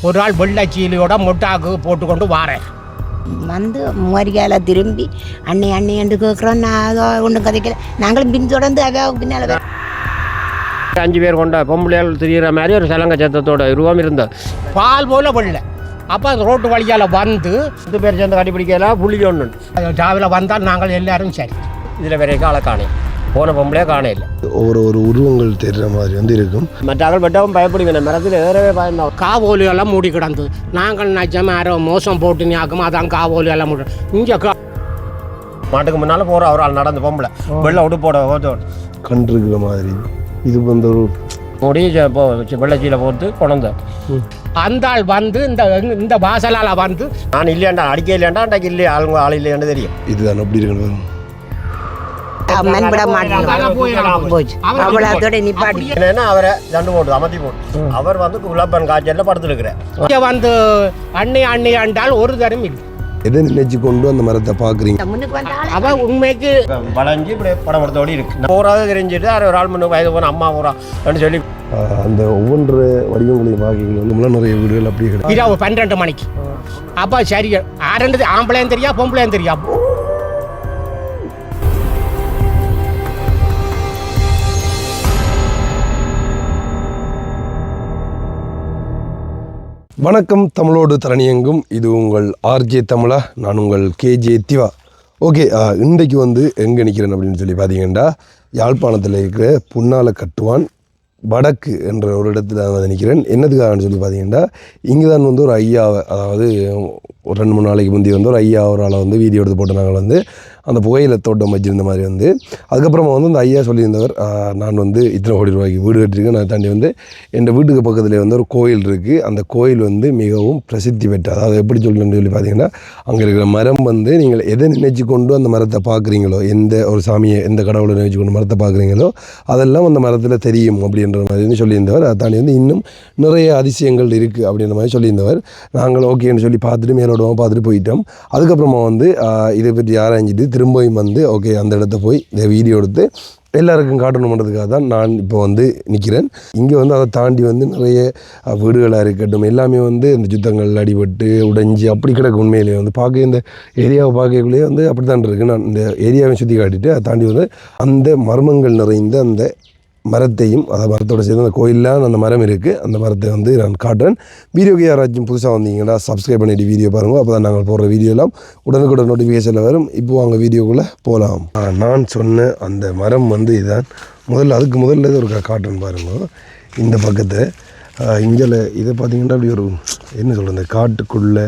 ஒரு ஆள் வெள்ளச்சீலியோட மொட்டாக்கு போட்டுக்கொண்டு வாரேன் வந்து மூவாரிக்கால திரும்பி அன்னை என்று கேட்குறோம். நான் ஒன்றும் கதைக்கல. நாங்களும் பின் தொடர்ந்து அதாவது பின்னால் 5 பேர் கொண்ட பொம்பளையால் திரிகிற மாதிரி ஒரு சலங்க சத்தத்தோட உருவம் இருந்தது. பால் போல வெள்ளை. அப்போ அந்த ரோட்டு வழியால் வந்து 2 பேர் சேர்ந்து கண்டுபிடிக்கலாம். புள்ளி ஒன்று ஜாவில் வந்தால் நாங்கள் எல்லாரும் சரி. இதில் வரைக்கும் ஆளை காணே, போன பொம்பளையே காணே இல்லை. ஒரு உருவங்கள் தெரிகிற மாதிரி வந்து இருக்கும். மற்ற பட்டவும் பயப்படுவேன். மரத்தில் ஏறவே பயந்தோம். காவோலியெல்லாம் மூடி கிடந்தது. நாங்கள் நிஜமா யாரோ மோசம் போட்டு ஞாக்கும் அதான் காவோலியெல்லாம் மூடி இங்கே மாட்டுக்கு முன்னால் போகிற ஒரு ஆள் நடந்து பொம்பளை வெள்ளை உடுப்போட கண்டிருக்கிற மாதிரி இது வந்து ஒரு முடி வெள்ளச்சீல போட்டு கொண்டு அந்த ஆள் வந்து இந்த வாசலால் வந்து நான் இல்லையாண்டா அடிக்க இல்லையாண்டா அன்றைக்கு இல்லையா ஆள் இல்லையான்னு தெரியும். இதுதான் அப்படி இருக்கணும். மண்பட மாட்டோம் போச்சு. அவ்வளோத்தோட நிப்பாட்டி என்னன்னா அவரை தண்டு போட்டு அமர்த்தி போட்டு அவர் வந்து குலப்பன் காய்ச்சலில் படுத்துருக்கிறேன். இங்கே வந்து அண்ணி ஆண்டால் ஒரு தரம் இல்லை. எதை நினைச்சு கொண்டு அந்த மரத்தை பார்க்குறீங்க? அவன் உண்மைக்கு வளைஞ்சு இப்படி படம் எடுத்தோடி இருக்கு. போறாத தெரிஞ்சுட்டு ஒரு ஆள் முன்னு வயது போன அம்மா போறான்னு சொல்லி அந்த ஒவ்வொன்று வடிவங்களையும் வாக்கிகள் வந்து நிறைய வீடுகள் அப்படியே கிடையாது. இரவு 12 மணிக்கு அப்போ சரி ஆரண்டது ஆம்பளையும் தெரியா பொம்பளையும் தெரியா. வணக்கம், தமிழோடு தரணியெங்கும். இது உங்கள் ஆர்ஜே தமிழா. நான் உங்கள் கேஜே திவா. ஓகே, இன்றைக்கு வந்து எங்கே நிற்கிறேன் அப்படின்னு சொல்லி பார்த்தீங்கன்னா, யாழ்ப்பாணத்தில் இருக்கிற புன்னால கட்டுவான் வடக்கு என்ற ஒரு இடத்துல வந்து நிற்கிறேன். என்னதுக்காகன்னு சொல்லி பார்த்தீங்கன்னா, இங்கே தான் வந்து ஒரு ஐயாவை, அதாவது ஒரு 2-3 நாளைக்கு முந்தி வந்து ஒரு ஐயா ஒரு ஆளை வந்து வீடியோ எடுத்து போட்டு நாங்கள் வந்து அந்த புகையில தோட்டம் வச்சிருந்த மாதிரி வந்து அதுக்கப்புறமா வந்து அந்த ஐயா சொல்லியிருந்தவர், நான் வந்து இத்தனை கோடி ரூபாய்க்கு வீடு கட்டியிருக்கேன். நான் தாண்டி வந்து என் வீட்டுக்கு பக்கத்தில் வந்து ஒரு கோயில் இருக்குது. அந்த கோயில் வந்து மிகவும் பிரசித்தி பெற்ற, அதாவது எப்படி சொல்லணும்னு சொல்லி பார்த்தீங்கன்னா, அங்கே இருக்கிற மரம் வந்து நீங்கள் எதை நினைச்சு கொண்டு அந்த மரத்தை பார்க்குறீங்களோ, எந்த ஒரு சாமியை எந்த கடவுளை நினைச்சு கொண்டு மரத்தை பார்க்குறீங்களோ அதெல்லாம் அந்த மரத்தில் தெரியும் அப்படின்ற மாதிரி சொல்லியிருந்தவர். அதை தாண்டி வந்து இன்னும் நிறைய அதிசயங்கள் இருக்குது அப்படின்ற மாதிரி சொல்லியிருந்தவர். நாங்கள் ஓகேன்னு சொல்லி பார்த்துட்டு மேலோடவும் பார்த்துட்டு போயிட்டோம். அதுக்கப்புறமா வந்து இதை பற்றி ஆராய்ஞ்சிட்டு திரும்பியும் வந்து ஓகே அந்த இடத்த போய் இந்த வீடியோ எடுத்து எல்லாருக்கும் காட்டணுன்றதுக்காக தான் நான் இப்போ வந்து நிற்கிறேன். இங்கே வந்து அதை தாண்டி வந்து நிறைய வீடுகளாக இருக்கட்டும் எல்லாமே வந்து இந்த யுத்தங்கள் அடிபட்டு உடைஞ்சி அப்படி கிடக்கு. உண்மையிலேயே வந்து பார்க்க இந்த ஏரியாவை பார்க்கக்குள்ளேயே வந்து அப்படி தான் இருக்குது. நான் இந்த ஏரியாவை சுற்றி காட்டிட்டு அதை தாண்டி வந்து அந்த மர்மங்கள் நிறைந்த அந்த மரத்தையும், அதை மரத்தோடு சேர்ந்து அந்த கோயிலில் அந்த மரம் இருக்குது, அந்த மரத்தை வந்து நான் காட்டுறேன். வீடியோக்கு யாராச்சும் புதுசாக வந்தீங்கன்னா சப்ஸ்கிரைப் பண்ணிவிட்டு வீடியோ பாருங்கள். அப்போ தான் நாங்கள் போடுற வீடியோலாம் உடனுக்குடன் நோட்டிஃபிகேஷனில் வரும். இப்போது அங்கே வீடியோக்குள்ளே போகலாம். நான் சொன்ன அந்த மரம் வந்து இதுதான். அதுக்கு முதல்ல ஒரு காட்டுறேன் பாருங்கள். இந்த பக்கத்தில் இங்கே இதை பார்த்தீங்கன்னா அப்படி ஒரு என்ன சொல்கிறது, இந்த காட்டுக்குள்ளே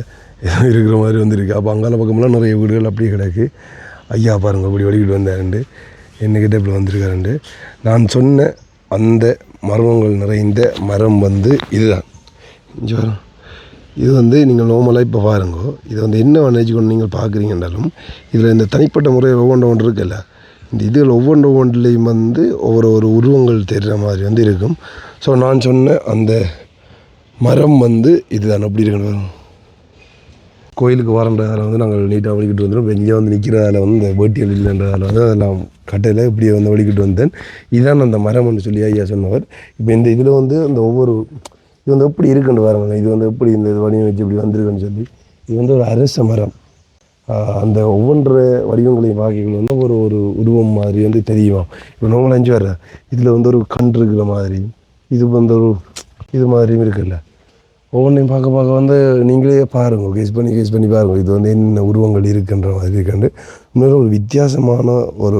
இருக்கிற மாதிரி வந்துருக்கு. அப்போ அங்கால பக்கமெல்லாம் நிறைய வீடுகள் அப்படியே கிடக்கு. ஐயா பாருங்கள் அப்படி வடிக்கிட்டு வந்தாருண்டு என்னக்கிட்ட இப்படி வந்திருக்காருண்டு. நான் சொன்ன அந்த மர்மங்கள் நிறைந்த மரம் வந்து இதுதான். இங்கே வரும். இது வந்து நீங்கள் நார்மலாக இப்போ பாருங்க, இது வந்து என்ன நினைச்சு கொண்டு நீங்கள் பார்க்குறீங்கன்றாலும் இதில் இந்த தனிப்பட்ட முறையில் ஒவ்வொன்று இருக்குல்ல, இந்த இதில் ஒவ்வொன்றுலேயும் வந்து ஒவ்வொரு உருவங்கள் தெரிகிற மாதிரி வந்து இருக்கும். ஸோ நான் சொன்ன அந்த மரம் வந்து இதுதான். அப்படி இருக்கணும். கோயிலுக்கு வரன்றதால வந்து நாங்கள் நீட்டாக வலிக்கிட்டு வந்துடும். வெளியே வந்து நிற்கிறதால வந்து இந்த வேட்டியல் இல்லைன்றதால வந்து அதெல்லாம் கட்டையில் இப்படியே வந்து வலிக்கிட்டு வந்தேன். இதுதான் அந்த மரம்னு சொல்லி ஐயா சொன்னவர். இப்போ இந்த இதில் வந்து அந்த இது வந்து எப்படி இருக்குன்னு பாருங்க. இது வந்து எப்படி இந்த வடிவம் வச்சு இப்படி வந்திருக்குன்னு சொல்லி இது வந்து ஒரு அரச மரம். அந்த ஒவ்வொன்று வடிவங்களையும் வாக்கிகள் வந்து ஒரு உருவம் மாதிரி வந்து தெரியும். இப்போ நார்மலாக 5 வர இதில் வந்து ஒரு கண் இருக்கிற மாதிரி, இது வந்து ஒரு இது மாதிரியும் இருக்குல்ல. ஒவ்வொன்றையும் பார்க்க வந்து நீங்களே பாருங்கள், கேஸ் பண்ணி பாருங்கள். இது வந்து என்ன உருவங்கள் இருக்குன்ற மாதிரி இருக்காண்டு இன்னொரு ஒரு வித்தியாசமான ஒரு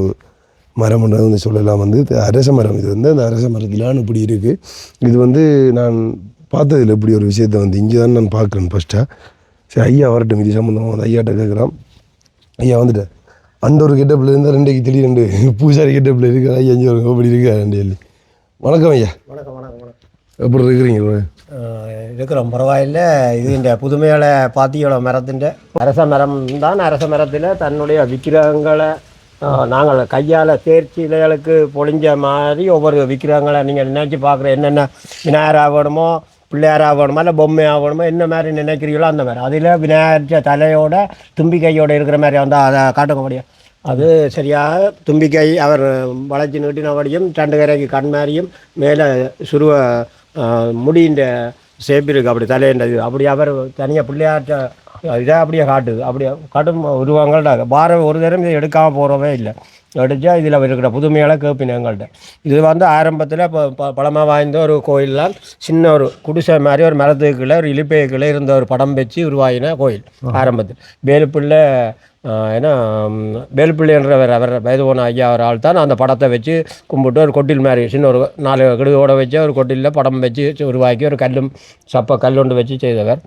மரம்ன்றது வந்து சொல்லலாம். வந்து அரச மரம். இது வந்து அந்த அரச மரத்திலான இப்படி இருக்குது. இது வந்து நான் பார்த்ததில்லை இப்படி ஒரு விஷயத்தை வந்து இங்கே தான் நான் பார்க்குறேன் ஃபஸ்ட்டாக. சரி ஐயா வரட்டும், இது சம்மந்தமாக வந்து ஐயாட்ட கேட்குறான். ஐயா வந்துட்டேன். ஒரு கெட்டப்பில் இருந்தால் 2க்கு திடீரெண்டு பூசாரி கெட்டப்பில் இருக்கிற ஐயா 5 அப்படி இருக்கா 2. வணக்கம் ஐயா. வணக்கம் வணக்கம் வணக்கம். எப்படி இருக்கிறீங்க? இருக்கிறோம், பரவாயில்லை. இது இந்த புதுமையால பாத்தியோட மரத்தின் அரச மரம் தான். அரச மரத்தில் தன்னுடைய விக்கிரகங்களை நாங்கள் கையால் தேர்ச்சி இலைகளுக்கு பொழிஞ்ச மாதிரி ஒவ்வொரு விக்கிரகங்களை நீங்கள் நினைச்சு பார்க்குற என்னென்ன விநாயகராக வேணுமோ, பிள்ளையாராக வேணுமா, இல்லை பொம்மையாக வேணுமோ, என்ன மாதிரி நினைக்கிறீங்களோ அந்த மாதிரி. அதில் விநாயகர் தலையோட தும்பிக்கையோடு இருக்கிற மாதிரி வந்து அதை காட்டுங்க முடியும். அது சரியாக தும்பிக்கை அவர் வளைச்சி நீட்டினபடியும் 2 கரைக்கு கண் மாதிரியும் மேலே சுருவ முடிந்த ஷேப் இருக்குது அப்படி தலையண்டது அப்படி அவர் தனியாக பிள்ளையாற்ற இதை அப்படியே காட்டுது அப்படியே கடும் உருவங்கள்ட வார ஒரு தரம் இதை எடுக்காமல் போகிறவே இல்லை எடுத்தா இதில் இருக்கிற புதுமையால் கேட்பின எங்கள்கிட்ட இது வந்து ஆரம்பத்தில் இப்போ பழமாக வாய்ந்த ஒரு கோயிலெலாம் சின்ன ஒரு குடிசை மாதிரி ஒரு மரத்துக்குள்ளே ஒரு இலிப்பைக்குள்ளே இருந்த ஒரு படம் வச்சு உருவாகின கோயில் ஆரம்பத்தில் வேலுப்பிள்ளை ஏன்னா வேலுப்பிள்ளை என்றவர் அவர் வயது போன ஐயா ஒரு ஆள் தான் அந்த படத்தை வச்சு கும்பிட்டு ஒரு கொட்டில் மாதிரி சின்ன ஒரு 4 கிடுகோட வச்சு ஒரு கொட்டிலில் படம் வச்சு உருவாக்கி ஒரு கல்லும் சப்ப கல்லுண்டு வச்சு செய்தவர்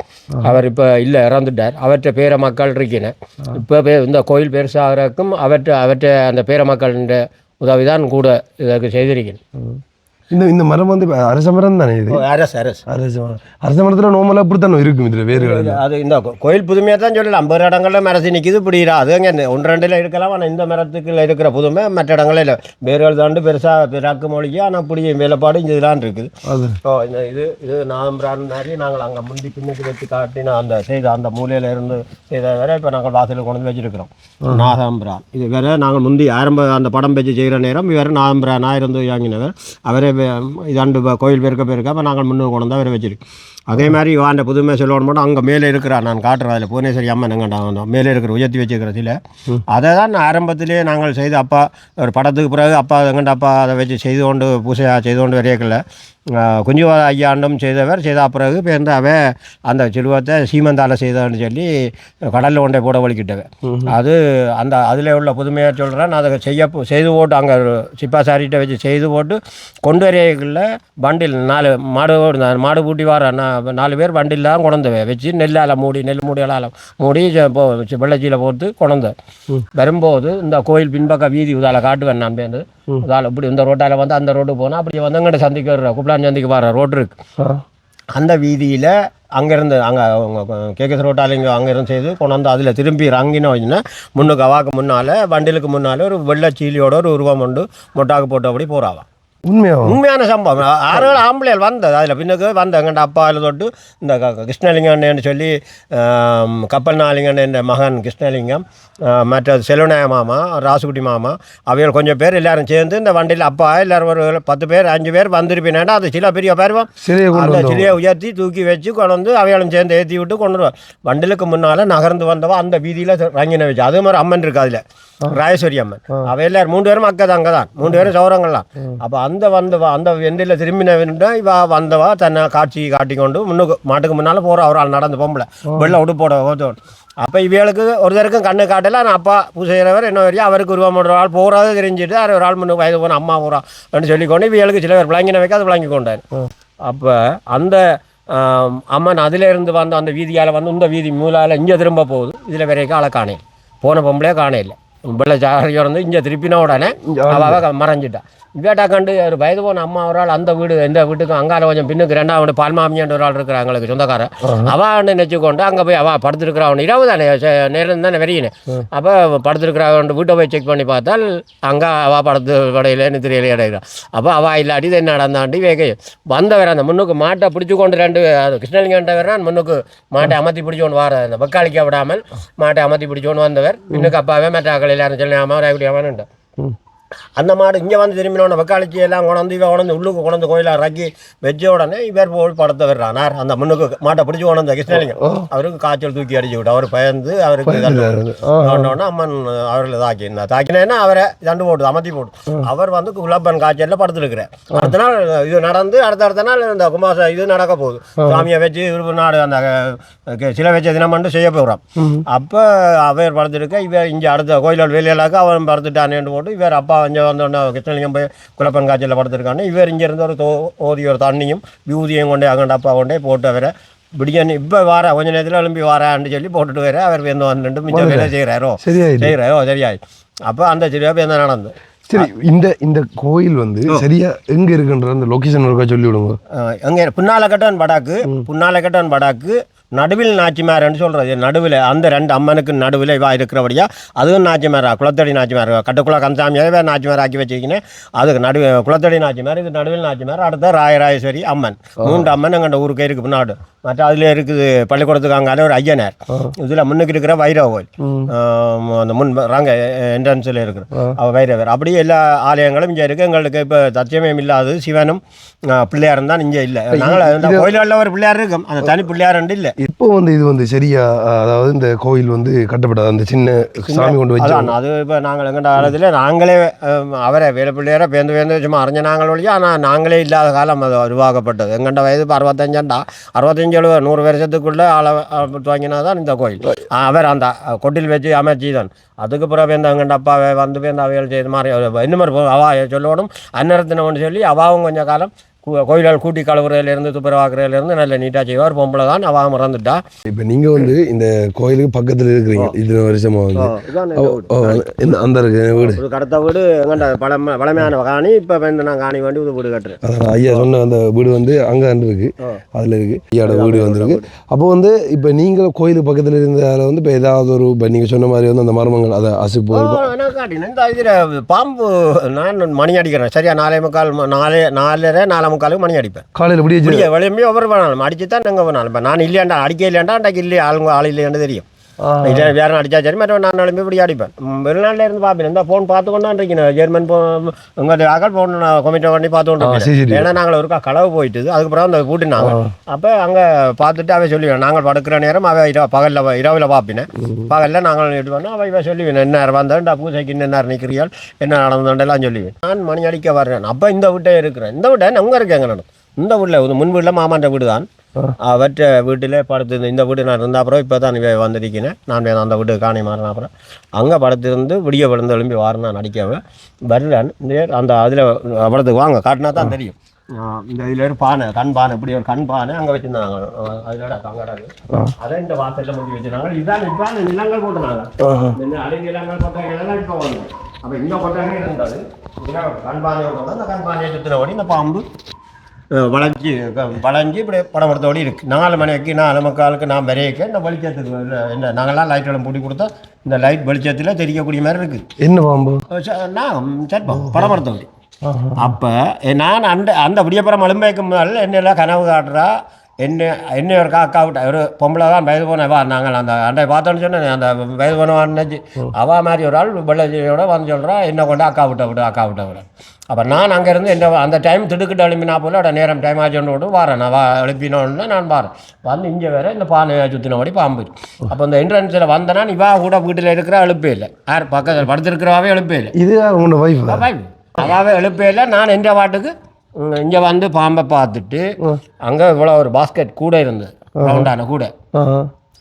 அவர் இப்போ இல்லை இறந்துட்டார் அவற்றை பேர மக்கள் இருக்கின இப்போ இந்த கோயில் பெருசாகிறதுக்கும் அவற்றை அந்த பேர மக்களின் உதவி தான் கூட இதற்கு செய்திருக்கிறேன். இந்த மரம் வந்து அரச மரம் தானே இது? அரசு அரச மரத்தில் நோமலாக இப்படித்தானே இருக்கும் இதில் வேறு அது இந்த கோயில் புதுமையாக தான் சொல்லலாம் 50 இடங்களில் மரத்து நிற்கிது இப்படிடா அது அங்கே 1-2 இருக்கலாம். ஆனால் இந்த மரத்துக்குள்ள இருக்கிற புதுமை மற்ற இடங்களே இல்லை வேர்கள் தாண்டு பெருசாக பிறாக்கு மொழிக்கு ஆனால் இப்படி வேலைப்பாடு இங்கே இதெல்லாம் இருக்குது. ஸோ இது நாகம்பிரான் மாதிரி நாங்கள் அங்கே முந்தி பின்னுக்கு வச்சு காட்டின அந்த செய்த அந்த மூலையில் இருந்து செய்த வேற இப்போ நாங்கள் வாசலில் கொண்டு வந்து வச்சுருக்கிறோம் நாகம்பிரான். இது வேற நாங்கள் முந்தி அந்த படம் வச்சு செய்கிற நேரம் வேறு நாகம்பிரானாக இருந்து வாங்கினவர் அவரே இதாண்டு கோயில் பெருக்க அப்போ நாங்கள் முன்னூறு கொண்டு தான் வேறு வச்சுருக்கோம். அதே மாதிரி அந்த புதுமை சொல்லணும் மட்டும் அங்கே மேலே இருக்கிறான் நான் காட்டுறேன் அதில் புவனேஸ்வரி அம்மன் எங்கண்டா மேலே இருக்கிற உயர்த்தி வச்சுக்கிற சில அதை தான் ஆரம்பத்திலே நாங்கள் செய்து அப்பா ஒரு படத்துக்கு பிறகு அப்பா எங்கண்ட அப்பா அதை வச்சு செய்து கொண்டு பூசையாக செய்து கொண்டு வரையக்கல குஞ்சுவாத ஐயாண்டும் செய்தவர் செய்த பிறகு பேர்ந்தாவே அந்த சிலுவத்தை சீமந்தால் செய்தன்னு சொல்லி கடலில் கொண்டே போட வலிக்கிட்டவ அது அந்த அதில் உள்ள புதுமையாக சொல்கிறேன் அதை செய்து போட்டு அங்கே சிப்பாசாரிகிட்ட வச்சு செய்து போட்டு கொண்டு வரையக்குள்ள வண்டில் 4 மாடு பூட்டி வர 4 பேர் வண்டியில் தான் கொண்டவை வச்சு நெல்லால் நெல் மூடியால் மூடி வெள்ளச்சியில் போட்டு கொண்டு வரும்போது இந்த கோயில் பின்பக்க வீதி உதால காட்டுவேன் நான் பேருந்து உதால இப்படி இந்த ரோட்டால் வந்து அந்த ரோடு போனால் அப்படி வந்து அங்கிட்ட சந்திக்கு வர்ற குப்ளான் சந்திக்கு வர ரோடு இருக்கு அந்த வீதியில் அங்கேருந்து அங்கே கேகேஸ் ரோட்டால் இங்கே அங்கேருந்து செய்து கொண்டு வந்து அதில் திரும்பி இறங்கினோன்னா முன்னுக்கு அவாக்கு முன்னால் வண்டிலுக்கு முன்னால் ஒரு வெள்ளச்சீலியோட ஒரு உருவம் உண்டு மொட்டாக்கு போட்டபடி போகிறாவான். உண்மையான சம்பவம் 6 ஆம்பளைகள் வந்தது அதில் பின்னுக்கு வந்த எங்கள்ட அப்பாவில் தொட்டு இந்த கிருஷ்ணலிங்கன்னு சொல்லி கப்பல் நாளிங்கன்னு என் மகன் கிருஷ்ணலிங்கம் மற்றது செல்வநாய மாமா ராசுகுட்டி மாமா அவைகள் கொஞ்சம் பேர் எல்லாரும் சேர்ந்து இந்த வண்டியில் அப்பா எல்லோரும் ஒரு 10 பேர் 5 பேர் வந்திருப்பினா அது சில பெரிய பருவம் அந்த சிலையை உயர்த்தி தூக்கி வச்சு கொண்டு வந்து அவைகளும் சேர்ந்து ஏற்றி விட்டு கொண்டு வருவார். வண்டிலுக்கு முன்னால் நகர்ந்து வந்தவா அந்த வீதியில் ரங்கின வச்சு அதே மாதிரி அம்மன் இருக்குது அதில் ராயேஸ்வரி அம்மன் அவை எல்லாரும் 3 பேரும் அங்கே தான் 3 பேரும் சௌரங்கள்லாம். அப்போ அந்த வெண்டில் திரும்பினவன்ட்டு இவா வந்தவா தன்னை காட்சி காட்டிக்கொண்டு முன்னுக்கு மாட்டுக்கு முன்னால் போகிற ஒரு ஆள் நடந்து பொம்பளை வெள்ளை உடுப்போட ஓத்தோடு. அப்போ இவளுக்கு ஒரு தருக்கும் கண்ணு காட்டல ஆனால் அப்பா பூசைகிறவர் என்ன வரையும் அவருக்கு உருவம் ஒரு ஆள் போகிறது தெரிஞ்சுட்டு ஒரு ஆள் முன்னுக்கு வயது போன அம்மா போகிறா அப்படின்னு சொல்லிக்கொண்டு இவளுக்கு சில பேர் விளங்கின வைக்க அது விளங்கி கொண்டார். அப்போ அந்த அம்மன் அதிலிருந்து வந்து அந்த வீதியால் வந்து இந்த வீதி மூலால் இங்கே திரும்ப போகுது. இதில் வரைக்கும் ஆளை காணே போன பொம்பளே காணே இல்லை வெள்ளை சாரியம் வந்து இங்கே திருப்பின உடனே அவள் மறைஞ்சிட்டான். இவேட்டா கண்டு ஒரு வயது போன அம்மா ஒரு ஆள் அந்த வீடு எந்த வீட்டுக்கும் அங்கால கொஞ்சம் பின்னுக்கு 2வது பால்மாமியான்ற ஒரு ஆள் இருக்கிறான் எங்களுக்கு சொந்தக்காரன் அவன் நினச்சிக்கொண்டு அங்கே போய் அவள் படுத்துருக்கிறான் இரவு தானே நேரம் தானே வெறியினேன். அப்போ படுத்துருக்கிறான் வீட்டை போய் செக் பண்ணி பார்த்தால் அங்கே அவள் படுத்து கடையில் நித்திரையில் இடையிறான். அப்போ அவள் இல்லாட்டி என்ன நடந்தாண்டி வேக வந்தவர் அந்த முன்னுக்கு மாட்டை பிடிச்சி கொண்டு 2 கிருஷ்ணலிங்கன்ற வரான் முன்னுக்கு மாட்டை அமர்த்தி பிடிச்சோன்னு வார அந்த வெக்காளிக்க விடாமல் மாட்டை அமர்த்தி பிடிச்சோன்னு வந்தவர் பின்னுக்கு அப்பாவே மற்ற ஆக்கள் எல்லாரும் சொல்லி அம்மா எப்படி அவனுண்டு அந்த மாடு இங்கே வந்து திரும்பினோட வெக்காளிச்சி எல்லாம் கொண்டு கொண்டு உள்ளுக்கு கொண்டு கோயிலாக இறக்கி வச்ச உடனே இவர் போய் படத்தை வர்றானார் அந்த முன்னுக்கு மாட்டை பிடிச்சி கொண்டு கிருஷ்ணலிங்கம் அவருக்கு காய்ச்சல் தூக்கி அடிச்சு விட்டு அவர் பயந்து அவருக்கு கொண்டோன்னா அம்மன் அவர்கள் தாக்கினேன்னா அவரை தண்டு போட்டு அமர்த்தி போட்டு அவர் வந்து குலப்பன் காய்ச்சலில் படுத்துருக்கிறார். அடுத்த நாள் இது நடந்து அடுத்த நாள் இந்த குமாச இது நடக்க போகுது சாமியை வச்சு நாடு அந்த சிலை வச்ச தினம் மட்டும் செய்ய போகிறான். அப்போ அவர் படுத்துருக்க இவர் இங்கே அடுத்த கோயிலோட வேலையிலாக்க அவன் படுத்துட்டானேன்னு போட்டு இவர் அப்பா இங்கே வந்தோடனே கிருஷ்ணலிங்கம் போய் குலப்பன் காய்ச்சலில் படுத்துருக்கானே இவர் இங்கே இருந்து ஒரு ஓதி ஒரு தண்ணியும் வியூதியும் கொண்டே அங்கண்ட அப்பா கொண்டே போட்டு அவரை பிடிக்கணும் இப்போ வார கொஞ்ச நேரத்தில் எழும்பி வாரான்னு சொல்லி போட்டுட்டு வர அவர் வந்து வந்துட்டு மிச்சம் வேலை செய்கிறாரோ சரியாய். அப்போ அந்த சரியா இப்போ என்ன நடந்து சரி இந்த கோயில் வந்து சரியா எங்கே இருக்குன்ற அந்த லொக்கேஷன் இருக்கா சொல்லி விடுங்க. எங்கே புன்னாலக்கட்டான் படாக்கு நடுவில் நாச்சிமார்ன்னு சொல்கிறது. நடுவில் அந்த 2 அம்மனுக்கு நடுவில் இவா இருக்கிறபடியா அதுவும் நாச்சிமாரா, குளத்தடி நாச்சிமார், கட்டுக்குள்ள கந்தசாமியாகவே நாச்சிமார் ஆக்கி வச்சுக்கினேன். அதுக்கு குளத்தடி நாச்சிமார், இது நடுவில் நாச்சிமார், அடுத்த ராயராஜேஸ்வரி அம்மன். 3 அம்மன் எங்கள் ஊருக்கு இருக்குது பின்னாடு. மற்ற அதில் இருக்குது பள்ளிக்கூடத்துக்கு அங்கால ஒரு ஐயனார். இதில் முன்னுக்கு இருக்கிற வைரவ கோயில், அந்த முன் ராங்க என்ட்ரன்ஸில் இருக்கிற வைரவர். அப்படி எல்லா ஆலயங்களும் இங்கே இருக்குது. எங்களுக்கு இப்போ தற்சமயம் இல்லாதது சிவனும் பிள்ளையாரும் தான் இங்கே இல்லை. நாங்கள் கோயில்களில் ஒரு பிள்ளையார் இருக்கும், அந்த தனி பிள்ளையார் இல்லை. இப்போ வந்து இது வந்து சரியா, அதாவது இந்த கோயில் வந்து கட்டப்பட்டது அந்த சின்ன சாமி கொண்டு வச்சு அது இப்போ நாங்கள் எங்கள்ட காலத்தில் நாங்களே அவரை வேலை பிள்ளையார பேந்து சும்மா அறிஞ்ச நாங்கள் ஒழியா. ஆனால் நாங்களே இல்லாத காலம் அது உருவாக்கப்பட்டது. எங்கள்ட வயது இப்போ 65 100 வருஷத்துக்குள்ளே ஆளை துவங்கினா தான் இந்த கோயில். அவர் அந்த கொட்டில் வச்சு அமைச்சி தான். அதுக்கு பிறகு எங்கள் அப்பாவை வந்து அவைகள் செய்த மாதிரி இன்னும் அவா சொல்லணும். அந்நேரத்தின ஒன்று சொல்லி அவாவும் கொஞ்சம் காலம் கோயில்கள் கூட்டி கழுவுறதுலேருந்து துப்புரவாக்குறதுலேருந்து நல்ல நீட்டாக செய்வார். பொம்பளை தான் அவன் மறந்துட்டா. இப்போ நீங்கள் வந்து இந்த கோயிலுக்கு பக்கத்தில் இருக்கிறீங்க. இத்தனை வருஷமாக வந்து அந்த இருக்கு வீடு, கடத்த வீடு எங்கள்ட பழமையான காணி. இப்போ வந்து நான் காணி வேண்டி வீடு கட்டுறேன். அதான் ஐயா சொன்ன அந்த வீடு வந்து அங்கே இருக்கு, அதில் இருக்குது ஐயாவோட வீடு வந்துருக்கு. அப்போ வந்து இப்போ நீங்கள் கோயிலுக்கு பக்கத்தில் இருந்ததால் வந்து இப்போ ஏதாவது ஒரு இப்போ நீங்கள் சொன்ன மாதிரி வந்து அந்த மர்மங்கள் அதை அசுப்பு காட்டினேன். இந்த இதில் பாம்பு நான் மணி அடிக்கிறேன். சரியா 4:45 4:45 மணி அடிப்பேன். காலையில் வெளியே ஒவ்வொரு வேணாலும் அடிச்சு தான் நாங்கள் வேணாலும். இப்போ நான் இல்லையாண்டா அடிக்க இல்லையாண்டா அன்றைக்கு இல்லையா ஆள் இல்லையாண்டு தெரியும். வேற அடிச்சா சரி, மற்ற நான் எழுப்பி இப்படி அடிப்பேன். வெளிநாட்டில் இருந்து பார்ப்பேன். இந்த ஃபோன் பார்த்து கொண்டு இருக்கீங்க. ஜெர்மன் உங்கள் ஆக்கள் ஃபோன் கொமிட்டை பண்ணி பார்த்து கொண்டு. ஏன்னா நாங்கள் ஒருக்கா களவு போயிட்டு அதுக்கப்புறம் அந்த கூட்டினாங்க. அப்போ அங்கே பார்த்துட்டு அவை சொல்லுவேன். நாங்கள் படுக்கிற நேரம் அவை இரவில் பார்ப்பினேன். பகலில் நாங்கள் இது பண்ணோம். அவை சொல்லுவேன் என்ன வந்தேன்டா பூசைக்கு என்ன நிற்கிறீர்கள் என்ன நடந்தோண்டெல்லாம் சொல்லுவேன். நான் மணி அடிக்க வர்றேன். அப்போ இந்த வீட்டை இருக்கிறேன். இந்த வீட்டை அங்கே இருக்கேங்க. நான் இந்த வீட்டில் முன் வீட்டில் மாமான்ற வீடு தான். அவற்றை வீட்டில் படுத்து இந்த வீடு நான் இருந்த அப்புறம் இப்போ தான் வந்திருக்கேன். நான் அந்த வீட்டுக்கு காணி மாறின அப்புறம் அங்கே படுத்திருந்து விடிய விழுந்து எழும்பி வாரம் நான் நடிக்கவே வரலான்னு இந்த அந்த அதில் படத்துக்கு வாங்க காட்டினா தான் தெரியும். இந்த இதில் ஒரு பானை, கண் பானை, இப்படி ஒரு கண் பானை அங்கே வச்சுருந்தாங்க. அதோட தங்கடாது அதை இந்த வாசலில் முடிஞ்சு வச்சுருந்தாங்க. இதுதான் இப்போ நிலங்கள் போட்டுனாங்க. அழகு நிலங்கள் கொட்டாங்கெல்லாம் இப்போ வந்து அப்போ இந்த கொட்டாங்க இருந்தது. கண் பானை விட்டோம்னா அந்த கண் பானையை சுற்றினபடி இந்த பாம்பு வளைஞ்சி இப்படி படம் எடுத்தபடி இருக்குது. 4 மணிக்கு 4:45 நான் வரையக்க இந்த வெளிச்சத்துக்கு என்ன நாங்கள்லாம் லைட் எல்லாம் பூட்டி கொடுத்தா இந்த லைட் வெளிச்சத்தில் தெரியக்கூடிய மாதிரி இருக்குது. என்ன பாம்பு? நான் சட்பாம் படம் எடுத்தபடி. அப்போ நான் அந்த விடியப்புறம் எழும்பைக்கு முதல் என்னெல்லாம் கனவு காட்டுறா. என்ன ஒரு அக்கா விட்டா ஒரு பொம்பளை தான் வயது போனவா. நாங்கள் அந்த அண்டை பார்த்தோன்னு சொன்னேன். அந்த வயது போனவான்னு அவா மாதிரி ஒரு ஆள் வெள்ளையோட வந்து சொல்கிறா என்ன கொண்டு அக்கா விட்ட. அப்போ நான் அங்கேருந்து அந்த டைம் திடுக்கிட்டு எழுப்பினா போல நேரம் டைம் ஆச்சோன்னு வாரேன். நான் எழுப்பினோன்னு நான் வாரேன். வந்து இங்கே வேறு இந்த பானையை சுற்றினபடி பாம்பு. அப்போ இந்த என்ட்ரன்ஸில் வந்தேன்னா இவா கூட வீட்டில் இருக்கிற எழுப்பே இல்லை. யார் பக்கத்தில் படுத்துருக்கிறவாவே எழுப்பே இல்லை. இது உங்கள் வைஃப் அவாவே எழுப்பே இல்லை. நான் எந்த வாட்டுக்கு இங்கே வந்து பாம்பை பார்த்துட்டு அங்கே இவ்வளோ ஒரு பாஸ்கெட் கூட இருந்தது, ரவுண்டான கூட.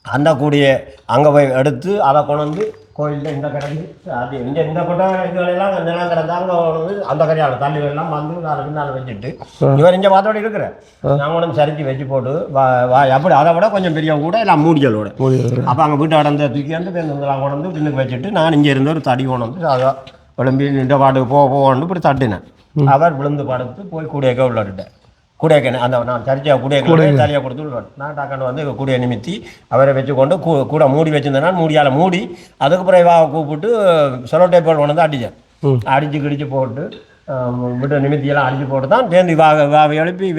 அந்த கூடையை அங்கே போய் எடுத்து அதை கொண்டு வந்து கோயிலில் இந்த கிடந்து அது இந்த கொட்டை இதுகளெல்லாம் நிலம் கிடந்தாங்க. வந்து அந்த கரையால் தள்ளிகளெல்லாம் வந்து அதை பின்னால் வச்சுட்டு இவர் இங்கே பார்த்தோட இருக்கிற நாங்கள் கொண்டு சரிச்சு வச்சு போட்டு அப்படி அதை விட கொஞ்சம் பெரிய கூட எல்லாம் மூடிகளோட. அப்போ அங்கே வீட்டை அடந்த தூக்கி வந்து பேருந்துலாம் கொண்டு வந்து பின்னுக்கு வச்சுட்டு நான் இங்கே இருந்த ஒரு தடி கொண்டு வந்து அதை விளம்பி இந்த பாட்டுக்கு போகணுன்னு இப்படி தட்டினேன். அவர் விழுந்து படுத்து போய் கூடையக்க உள்ளாட்டுட்டேன். கூடையக்கண்ணே அந்த நான் சரிச்சா கூடையக்க தலையை கொடுத்து உள்ளாட்டு நான் டாக்காண்டு வந்து கூடையை நிமித்தி அவரை வச்சுக்கொண்டு கூட மூடி வச்சுருந்தேன்னா மூடியால் மூடி அதுக்கப்புறம் இவாவை கூப்பிட்டு சொலோ டேப்போல் கொண்டு வந்து அடித்தேன். அடித்து கிடிச்சு போட்டு விட்டு நிமித்தியெல்லாம் அடித்து போட்டு தான் பேருந்து இவாவை எழுப்பி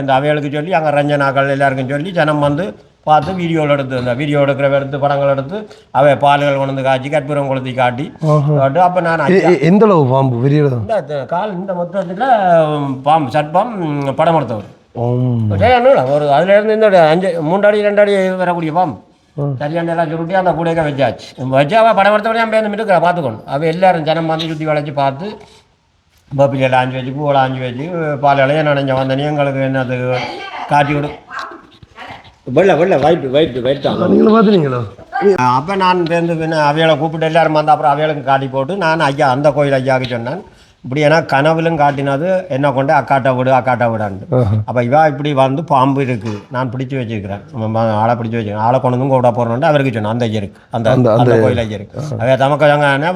இந்த அவைகளுக்கு சொல்லி அங்கே ரஞ்சனாக்கள் எல்லாருக்கும் சொல்லி ஜனம் வந்து பார்த்து வீடியோவில் எடுத்து இந்த வீடியோ எடுத்து படங்கள் எடுத்து அவை பால்கள் கொண்டு காய்ச்சி கற்பூரம் கொளுத்தி காட்டி அப்போ நான் எந்த அளவு பாம்பு பெரிய இந்த கால் இந்த மொத்தத்தில் பாம்பு சட்பாம்பு படம் எடுத்தவர் ஒரு அதுலேருந்து இந்த 3 அடி 2 அடி வரக்கூடிய பாம்பு சரியாண்ட எல்லாம் சுருட்டி அந்த கூடையாக வச்சாச்சு. வச்சு அவள் படம் எடுத்தவரையும் அங்கே வந்து இருக்கிற பார்த்துக்கணும். அவள் எல்லாரும் ஜனம் வந்து சுற்றி வளைச்சி பார்த்து பப்பிலாம் ஆஞ்சி வச்சு பூவெல்லாம் ஆஞ்சி வச்சு பால் இலையை நனைஞ்ச வந்தனே எங்களுக்கு என்னது காட்டி விடும். வெள்ளை அப்போ நான் பேருந்து அவைகளை கூப்பிட்டு எல்லாரும் வந்து அப்புறம் அவைகளுக்கு காட்டி போட்டு நான் ஐயா அந்த கோயில் ஐயாவுக்கு சொன்னேன். இப்படி ஏன்னா கனவுலும் காட்டினது என்ன கொண்டு அக்காட்டை விடான்னு. அப்போ இவா இப்படி வந்து பாம்பு இருக்குது நான் பிடிச்சி வச்சுருக்கிறேன். ஆளை பிடிச்சி வச்சுருக்கேன். ஆளை கொண்டு வந்து கூட போகிறோன்னு அவருக்கு சொன்னேன். அந்த ஐயருக்கு அந்த கோயில் ஐயருக்கு அவைய தமக்கு அங்கே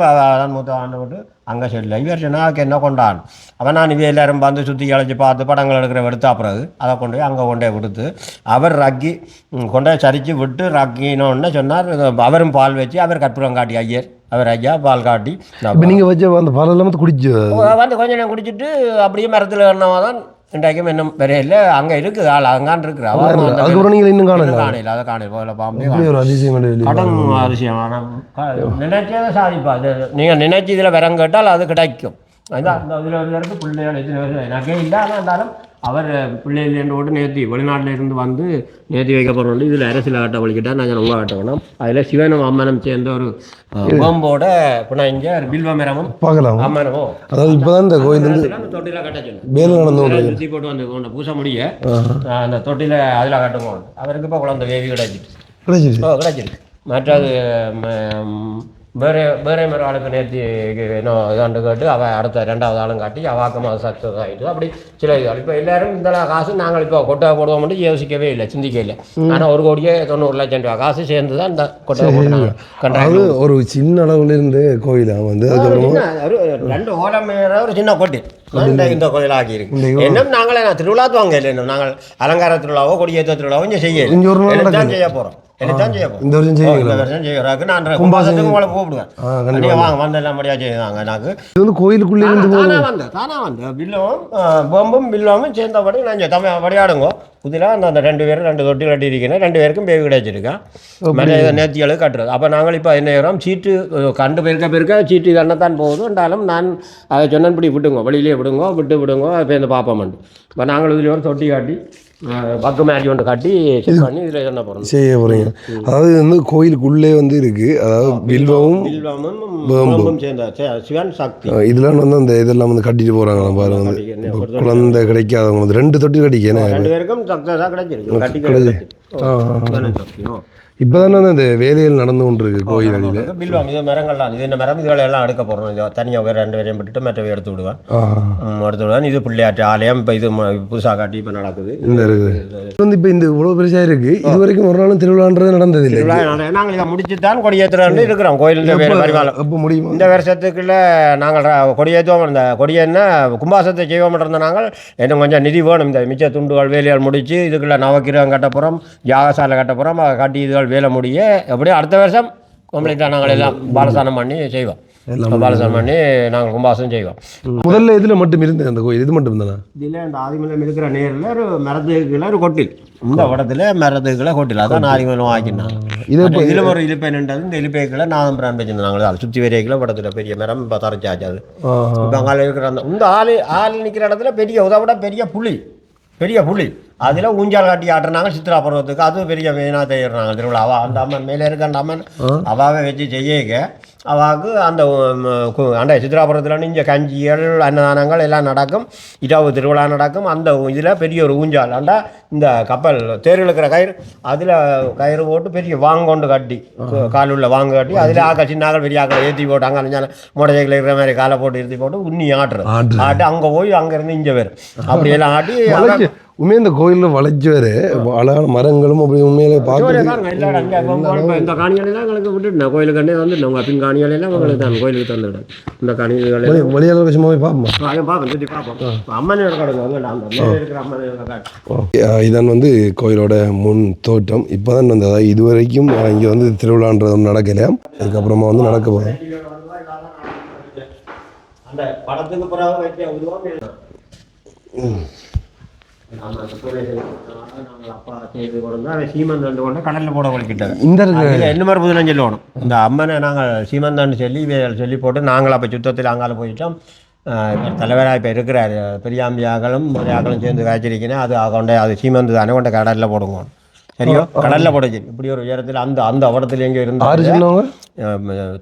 மூத்த ஆண்டு விட்டு அங்கே சொல்லல. இவர் சொன்னாக்கு என்ன கொண்டான் அவன் நான் இவ எல்லாரும் வந்து சுற்றி அழைச்சி பார்த்து படங்கள் எடுக்கிற எடுத்தா பிறகு அதை கொண்டு போய் அங்கே கொண்டே விடுத்து அவர் ரக்கி கொண்டே சரித்து விட்டு ரக்கினோன்னு சொன்னார். அவரும் பால் வச்சு அவர் கற்பூரம் காட்டி ஐயர் அவர் ஐயா பால் காட்டி இப்போ நீங்கள் வச்ச அந்த பால் எல்லாம் குடிச்சு வந்து கொஞ்சம் நேரம் குடிச்சிட்டு அப்படியே மரத்தில் ஏறினவா தான் இன்றைக்கும் இன்னும் பெரிய இல்லை அங்கே இருக்குது ஆள் அங்கான் இருக்கிற அதுக்கப்புறம் நீங்கள் இன்னும் காணல அதை காணல போகல பாம்பே ஒரு அதிசயம் கடன் அதிசயம் நினைச்சதை சாதிப்பா அது நீங்கள் நினைச்சு இதில் விரம் கேட்டால் அது கிடைக்கும். அதுதான் அந்த இதில் வருவதற்கு பிள்ளைகள் எனக்கே இல்லை ஆனால் இருந்தாலும் அவர் பிள்ளைகள் ஓட்டு நேர்த்தி வெளிநாட்டில் இருந்து வந்து நேர்த்தி வைக்க போகிறோம். இதில் அரசியல் ஆட்ட வலிக்கிட்டால் நாங்கள் ரொம்ப ஆட்டணும். அதில் சிவனும் அம்மனும் சேர்ந்த ஒரு உகம்போட புனைஞ்ச பில்வமரமும் பார்க்கலாம் அம்மனமும். அதாவது இப்போ தான் இந்த கோயில் வந்து தொட்டில கட்ட சொல்லணும் வேலை நடந்து சுற்றி போட்டு வந்து கொண்டு பூச முடிய அந்த தொட்டில அதில் கட்டுவோம். அவருக்கு இப்போ குழந்தை வேவி கிடைச்சிருக்கு. மற்றது வேறே மாதிரி ஆளுக்கு நேர்த்தி இன்னும் இதாண்டு கேட்டு அவள் அடுத்த 2வது ஆளும் காட்டி அவாக்கமாக சக்ஸஸ் ஆகிட்டு அப்படி சில இது இப்போ எல்லாரும் இந்த காசு நாங்கள் இப்போ கொட்டை போடுவோம் மட்டும் யோசிக்கவே இல்லை, சிந்திக்கவே இல்லை. ஆனால் 1 கோடியே 90 லட்சம் ரூபா காசு சேர்ந்து தான் இந்த கொட்டை போட்டாங்க. ஒரு சின்ன அளவுல இருந்து கோயிலாக வந்து ஒரு 2 ஓலம் ஒரு சின்ன கொட்டி இந்த கோயில் ஆகியிருக்கு. என்ன நாங்களே திருவிழா துவாங்க இல்லை, இன்னும் நாங்கள் அலங்கார திருவிழாவோ கொடியேற்ற திருவிழாவோ இங்கே செய்ய செய்ய போகிறோம். இந்த வருஷம் செய்யறாங்க. நான் கும்பாசத்துக்கு உங்களை கூப்பிடுவேன். வாங்க வந்து எல்லாம் முடியா செய்வாங்க. எனக்கு இது வந்து கோயிலுக்குள்ளே இருந்து தானே வந்து பில்லும் பொம்பும் பில்லாமும் சேர்ந்தபடி நான் தமிழ் விளையாடுங்க. புதிலாக அந்த 2 பேரும் 2 தொட்டி கட்டி இருக்கேன். 2 பேருக்கும் பேவி கிடைச்சிருக்கேன். மேலே நேர்த்திகளுக்கு கட்டுறது. அப்போ நாங்கள் இப்போ என்ன செய்கிறோம், சீட்டு கண்டு பெருக்க சீட்டு கண்ணத்தான் போகுது. என்றாலும் நான் அதை சொன்னபடி விடுங்க, வெளியிலே விடுங்க, விடுங்க இப்போ இந்த பார்ப்போம்ண்டு. இப்போ நாங்கள் இதில் ஒரு தொட்டி காட்டி பக்கு மேரி ஒன்று கட்டி செட் பண்ணி இதில் என்ன போகிறோம் செய்ய போகிறீங்க. அதாவது வந்து கோயிலுக்குள்ளே வந்து இருக்குது. அதாவது பில்வமும் சேர்ந்த சிவன் சக்தி இதெல்லாம் வந்து அந்த இதெல்லாம் வந்து கட்டிட்டு போகிறாங்க. பாரு வந்து குழந்தை கிடைக்காதவங்க வந்து 2 தொட்டி கட்டிக்க 2 பேருக்கும் சக்ஸஸாக கிடைச்சிருக்கு. இப்போ தானே அந்த வேலைகள் நடந்து கொண்டு இருக்கு கோயில் அடியில். பில்வம் இது மரங்கள்லாம் இது இந்த மரம் இதுகளை எல்லாம் எடுக்க போகிறோம். இது தனியாக 2 பேரையும் விட்டுட்டு மற்றவை எடுத்து விடுவேன். இது பிள்ளையாட்டு ஆலயம் இப்போ இது புதுசாக காட்டி இப்போ நடக்குது. இந்த இருக்குது வந்து இப்போ இந்த இவ்வளோ பெருசாக இருக்குது. இது வரைக்கும் ஒரு நாளும் திருவிழான்றது நடந்தது இல்லை. நாங்கள் இதை முடிச்சு தான் கொடியேற்றுறான்னு இருக்கிறோம். கோயில் பேர் பரிமாலம் அப்போ முடியும். இந்த வருஷத்துக்குள்ள நாங்கள் கொடியேற்றுவோம். இந்த கொடியேன்னா கும்பாசத்தை செய்வோம் இருந்த நாங்கள் இன்னும் கொஞ்சம் நிதி வேணும். இந்த மிச்ச துண்டுகள் வேலையால் முடித்து இதுக்குள்ள நவக்கிரகம் கட்ட போகிறோம், யாகசாலை கட்ட போகிறோம். கட்டி இதுகள் வேலை முடிய எப்படியும் அடுத்த வருஷம் கம்ப்ளீட்டாக நாங்கள் எல்லாம் பாலசானம் பண்ணி செய்வோம். பாலசானம் பண்ணி நாங்கள் கும்பாசம் செய்வோம். முதல்ல இதில் மட்டும் இருந்தது அந்த கோயில், இது மட்டும் தானே? இதில் இந்த ஆதிமலம் இருக்கிற நேரில் ஒரு மரத்துக்குள்ள ஒரு கொட்டில், இந்த இடத்துல மரத்துக்குள்ள கொட்டில், அதான் ஆதிமலம் ஆக்கினாங்க. இதில் ஒரு இலிப்பை நின்றது. இந்த இலிப்பைக்குள்ள நாதம் பிரான் வச்சிருந்தாங்க. அதை சுற்றி வரைக்குள்ள படத்தில் பெரிய மரம் இப்போ தரைச்சாச்சு. அது இப்போ அங்கே இருக்கிற அந்த இந்த ஆள் நிற்கிற இடத்துல பெரிய உதவிட பெரிய புலி அதில் ஊஞ்சால் காட்டி ஆட்டுறாங்க சித்ரா பருவத்துக்கு. அது பெரிய மெயினாக செய்யறாங்க திருவிழா. அந்த அம்மன் மேலே இருக்க அந்த அம்மன் அவாவை வச்சு செய்ய அவாவுக்கு அந்த சித்ராபுரத்தில் இங்கே கஞ்சிகள் அன்னதானங்கள் எல்லாம் நடக்கும். இரவு திருவிழா நடக்கும். அந்த இதில் பெரிய ஒரு ஊஞ்சால் ஆண்டா இந்த கப்பல் தேர் இழுக்கிற கயிறு, அதில் கயிறு போட்டு பெரிய வாங்கொண்டு கட்டி காலுள்ள வாங்க கட்டி அதில் ஆக்கள் சின்னாக்கள் பெரிய ஆக்களை ஏற்றி போட்டு அங்கே அழிஞ்சாலும் மோட்டர் சைக்கிள் இருக்கிற மாதிரி காலை போட்டு ஏற்றி போட்டு உண்ணி ஆட்டு அங்கே போய் அங்கேருந்து இங்கே வரும். அப்படியெல்லாம் ஆட்டி உண்மையாக இந்த கோயிலில் வளைச்சு வேறு அழகான மரங்களும் அப்படி உண்மையிலே பார்க்க இந்த காணிகளெல்லாம் எங்களுக்கு விட்டுட்டேன். கோயிலுக்கு கண்டே வந்துட்டேன். உங்கள் பின் காணிகளெல்லாம் உங்களுக்கு தான் கோயிலுக்கு தந்துவிட்டேன். இந்த காணிகளை வழியாளர் விஷயமாகவே பார்ப்போம். பார்ப்போம் சுற்றி பார்ப்போம். அம்மன் இருக்கிற அம்மன். இதான் வந்து கோயிலோட முன் தோட்டம். இப்போ தான் வந்து அதாவது இது வரைக்கும் இங்கே வந்து திருவிழான்றது நடக்கலையா, அதுக்கப்புறமா வந்து நடக்க போகிறோம். அந்த படத்துக்கு பிறகு வைக்க உருவாங்க. கடலில் போட வலிக்கிட்டாங்க. என்ன மாதிரி புதுலாம் சொல்லணும். இந்த அம்மனை நாங்கள் சீமந்தான்னு சொல்லி போட்டு நாங்கள் அப்போ சுத்தத்தில் அங்கால போயிட்டோம். தலைவராக இப்போ இருக்கிறார் பெரியாம்பியாக்களும் முறையாக்களும் சேர்ந்து காய்ச்சிருக்கேன். அது கொண்டே அது சீமந்து தானே கொண்ட கடலில் போடுங்க. சரியோ கடலில் போட சரி. இப்படி ஒரு உயரத்தில் அந்த இடத்துல எங்கே இருந்தால்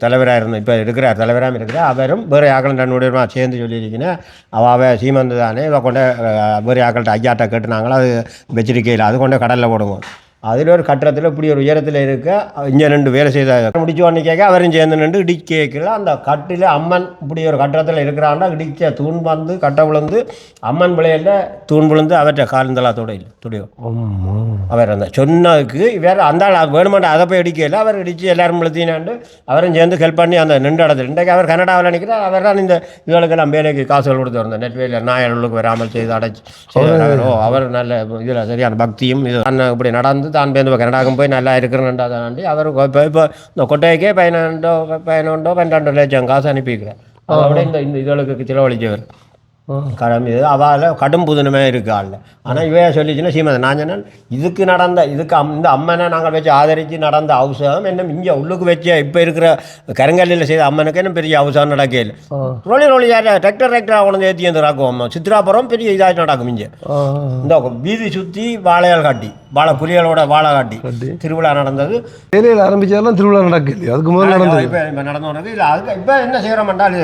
தலைவராக இருந்தோம். இப்போ இருக்கிறார் தலைவராக இருக்கிறார். அவரும் வேறு ஆக்களும் 2 சேர்ந்து சொல்லியிருக்கேன். அவாவை சீமந்து தானே இவ கொண்ட வேறு ஆக்கள்கிட்ட ஐயாட்ட கேட்டுனாங்களோ அது வச்சிருக்கையில் அது கொண்டே கடலில் போடுவோம். அதில் ஒரு கட்டத்தில் இப்படி ஒரு உயரத்தில் இருக்க இங்கே ரெண்டு வேலை செய்தாங்க முடிச்சோன்னு கேட்க அவரும் சேர்ந்து நின்று இடிக்கல அந்த கட்டில் அம்மன் இப்படி ஒரு கட்டத்தில் இருக்கிறான்னா இடிச்ச தூண் வந்து கட்டை விழுந்து அம்மன் பிள்ளையில் தூண் விழுந்து அவற்றை காலந்தலாத்தோட இல்லை துடியோ அவர் அந்த சொன்னதுக்கு வேறு அந்த ஆள் வேணுமெண்ட் அதை போய் இடிக்கல அவர் இடித்து எல்லாரும் விழுத்தினாண்டு அவரும் சேர்ந்து ஹெல்ப் பண்ணி அந்த நின்று இடத்துல இன்றைக்கு அவர் கனடாவில் நினைக்கிறார் அவர் தான் இந்த இதுகளுக்கெல்லாம் வேலைக்கு காசுகள் கொடுத்து வந்தார் நெட் வேலையில் நாயலுக்கு வராமல் செய்து அடைச்சி அவர் நல்ல இதில் சரியான பக்தியும் இது இப்படி நடந்து தான் பேருந்து கனடாவுக்கும் போய் நல்லா இருக்கிறேன்டாதாண்டி அவர் இப்போ இந்த கொட்டைக்கே 12 லட்சம் காசு அனுப்பிக்கிறேன் அதோட இந்த இதுகளுக்கு செலவழிச்சவர் கடம் இது அவள் கடும் புதுனமே இருக்கு ஆளில் ஆனால் இவையா சொல்லிச்சுன்னா சீமதை நான் சொன்னேன் இதுக்கு இந்த அம்மனை நாங்கள் வச்சு ஆதரித்து நடந்த அவசரம் என்ன இங்கே உள்ளுக்கு வச்ச இப்போ இருக்கிற கருங்கல்லில் செய்த அம்மனுக்கு என்ன பெரிய அவசரம் நடக்கையில் ரோலி டிராக்டராக கொண்டு ஏற்றி வந்து ராக்குவோம் சித்ராபுரம் பெரிய இதாக நடக்கும் இங்கே இந்த வீதி சுற்றி வாழையால் காட்டி புலிகளோட வாழை காட்டி திருவிழா நடந்தது வேலையில் ஆரம்பிச்சாலும் திருவிழா நடக்குது அதுக்கு முதல்ல நடந்தது இப்போ நடந்து வந்தது இல்லை அதுக்கு இப்போ என்ன செய்கிறோம்ன்றால்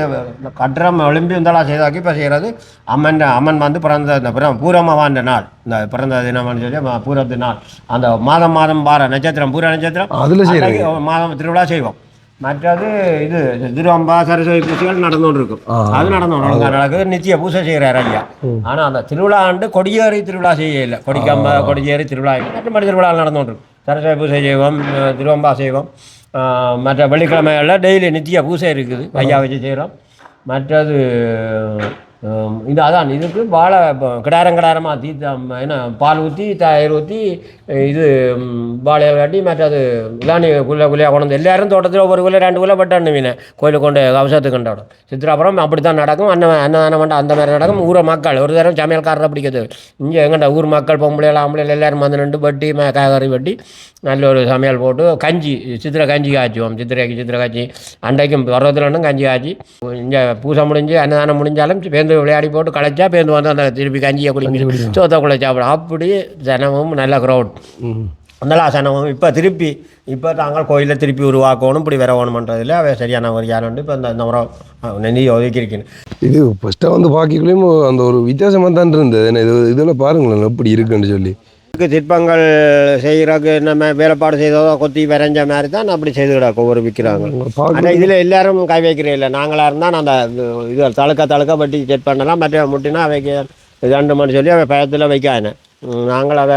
கட்டுறம் ஒலிம்பி வந்தாலும் செய்தாக்கி இப்போ செய்கிறது அம்மன் வந்து பிறந்த இந்த பூரமாவாண்ட நாள் இந்த பிறந்த தினம்னு சொல்லி பூரத்து நாள் அந்த மாதம் பார நட்சத்திரம் பூர நட்சத்திரம் அதில் மாதம் திருவிழா செய்வோம் மற்றது இது திருவம்பா சரஸ்வதி பூஜைகள் நடந்துகிட்டு இருக்கும் அது நடந்து நடக்குது நித்திய பூஜை செய்கிறார் ஐயா ஆனால் அந்த திருவிழா ஆண்டு கொடியேறி திருவிழா செய்யலை கொடியேறி திருவிழா மற்றபடி திருவிழா நடந்துகிட்டு இருக்கும் சரஸ்வதி பூஜை செய்வோம் திருவம்பா செய்வோம் மற்ற வெள்ளிக்கிழமைகளில் டெய்லி நித்திய பூஜை இருக்குது ஐயா வச்சு செய்கிறோம் மற்றது இது அதான் இதுக்கு வாழை கிடாரமாக என்ன பால் ஊற்றி தயிர் ஊற்றி இது வாழையால் காட்டி மற்றது இதானி குள்ளையாக கொண்டு வந்து எல்லாரும் தோட்டத்தில் ஒரு குள்ள 2 குள்ள பட்டாண்டு மீன் கோயிலுக்கு கொண்டு அவசரத்துக்கு கொண்டாடும் சித்ராபுரம் அப்படி தான் நடக்கும் அன்னதானம் பண்ண அந்த மாதிரி நடக்கும் ஊரை மக்கள் ஒரு தரம் சமையல்காரரை பிடிக்கிறது இங்கே எங்கள்கிட்ட ஊர் மக்கள் பொம்பளைகள் ஆம்பளைகள் எல்லாரும் வந்து நின்று வெட்டி காய்கறி வெட்டி நல்ல ஒரு சமையல் போட்டு கஞ்சி சித்திரை கஞ்சி காய்ச்சுவோம் சித்திரை காய்ச்சி அன்றைக்கும் பருவத்தில் கஞ்சி காய்ச்சி இங்கே பூசை முடிஞ்சு அன்னதானம் முடிஞ்சாலும் பேருந்து விளையாடி போட்டு களைச்சா பேருந்து வந்து அந்த திருப்பி கஞ்சியை குடிச்சு சோத்தக்குள்ளே சாப்பிடும் அப்படி ஜனமும் நல்ல க்ரௌட் நல்லா சனமும் இப்போ நாங்கள் கோயிலில் திருப்பி உருவாக்கணும் இப்படி வரணுமன்றதில் அவ சரியான ஒரு யாருண்டு இப்போ இந்த முறை நிதி ஒதுக்கியிருக்கேன் இது ஃபஸ்ட்டாக வந்து பார்க்கக்குள்ளேயும் அந்த ஒரு வித்தியாசமாக தான் இருந்தது இதெல்லாம் பாருங்களேன் எப்படி இருக்குன்னு சொல்லி சிற்பங்கள் செய்கிறக்கு நம்ம வேலைப்பாடு செய்ததோ கொத்தி வரைஞ்ச மாதிரி தான் அப்படி செய்துக்கிடாக்கோ ஒரு விற்கிறாங்க ஆனால் இதில் எல்லாரும் கை வைக்கிறே இல்லை நாங்களாக இருந்தால் அந்த இது தழுக்க வட்டி செட் பண்ணலாம் மற்ற முட்டினா அவைக்கு 2 மணி சொல்லி அவை பயத்தில் வைக்கானேன் நாங்கள் அதை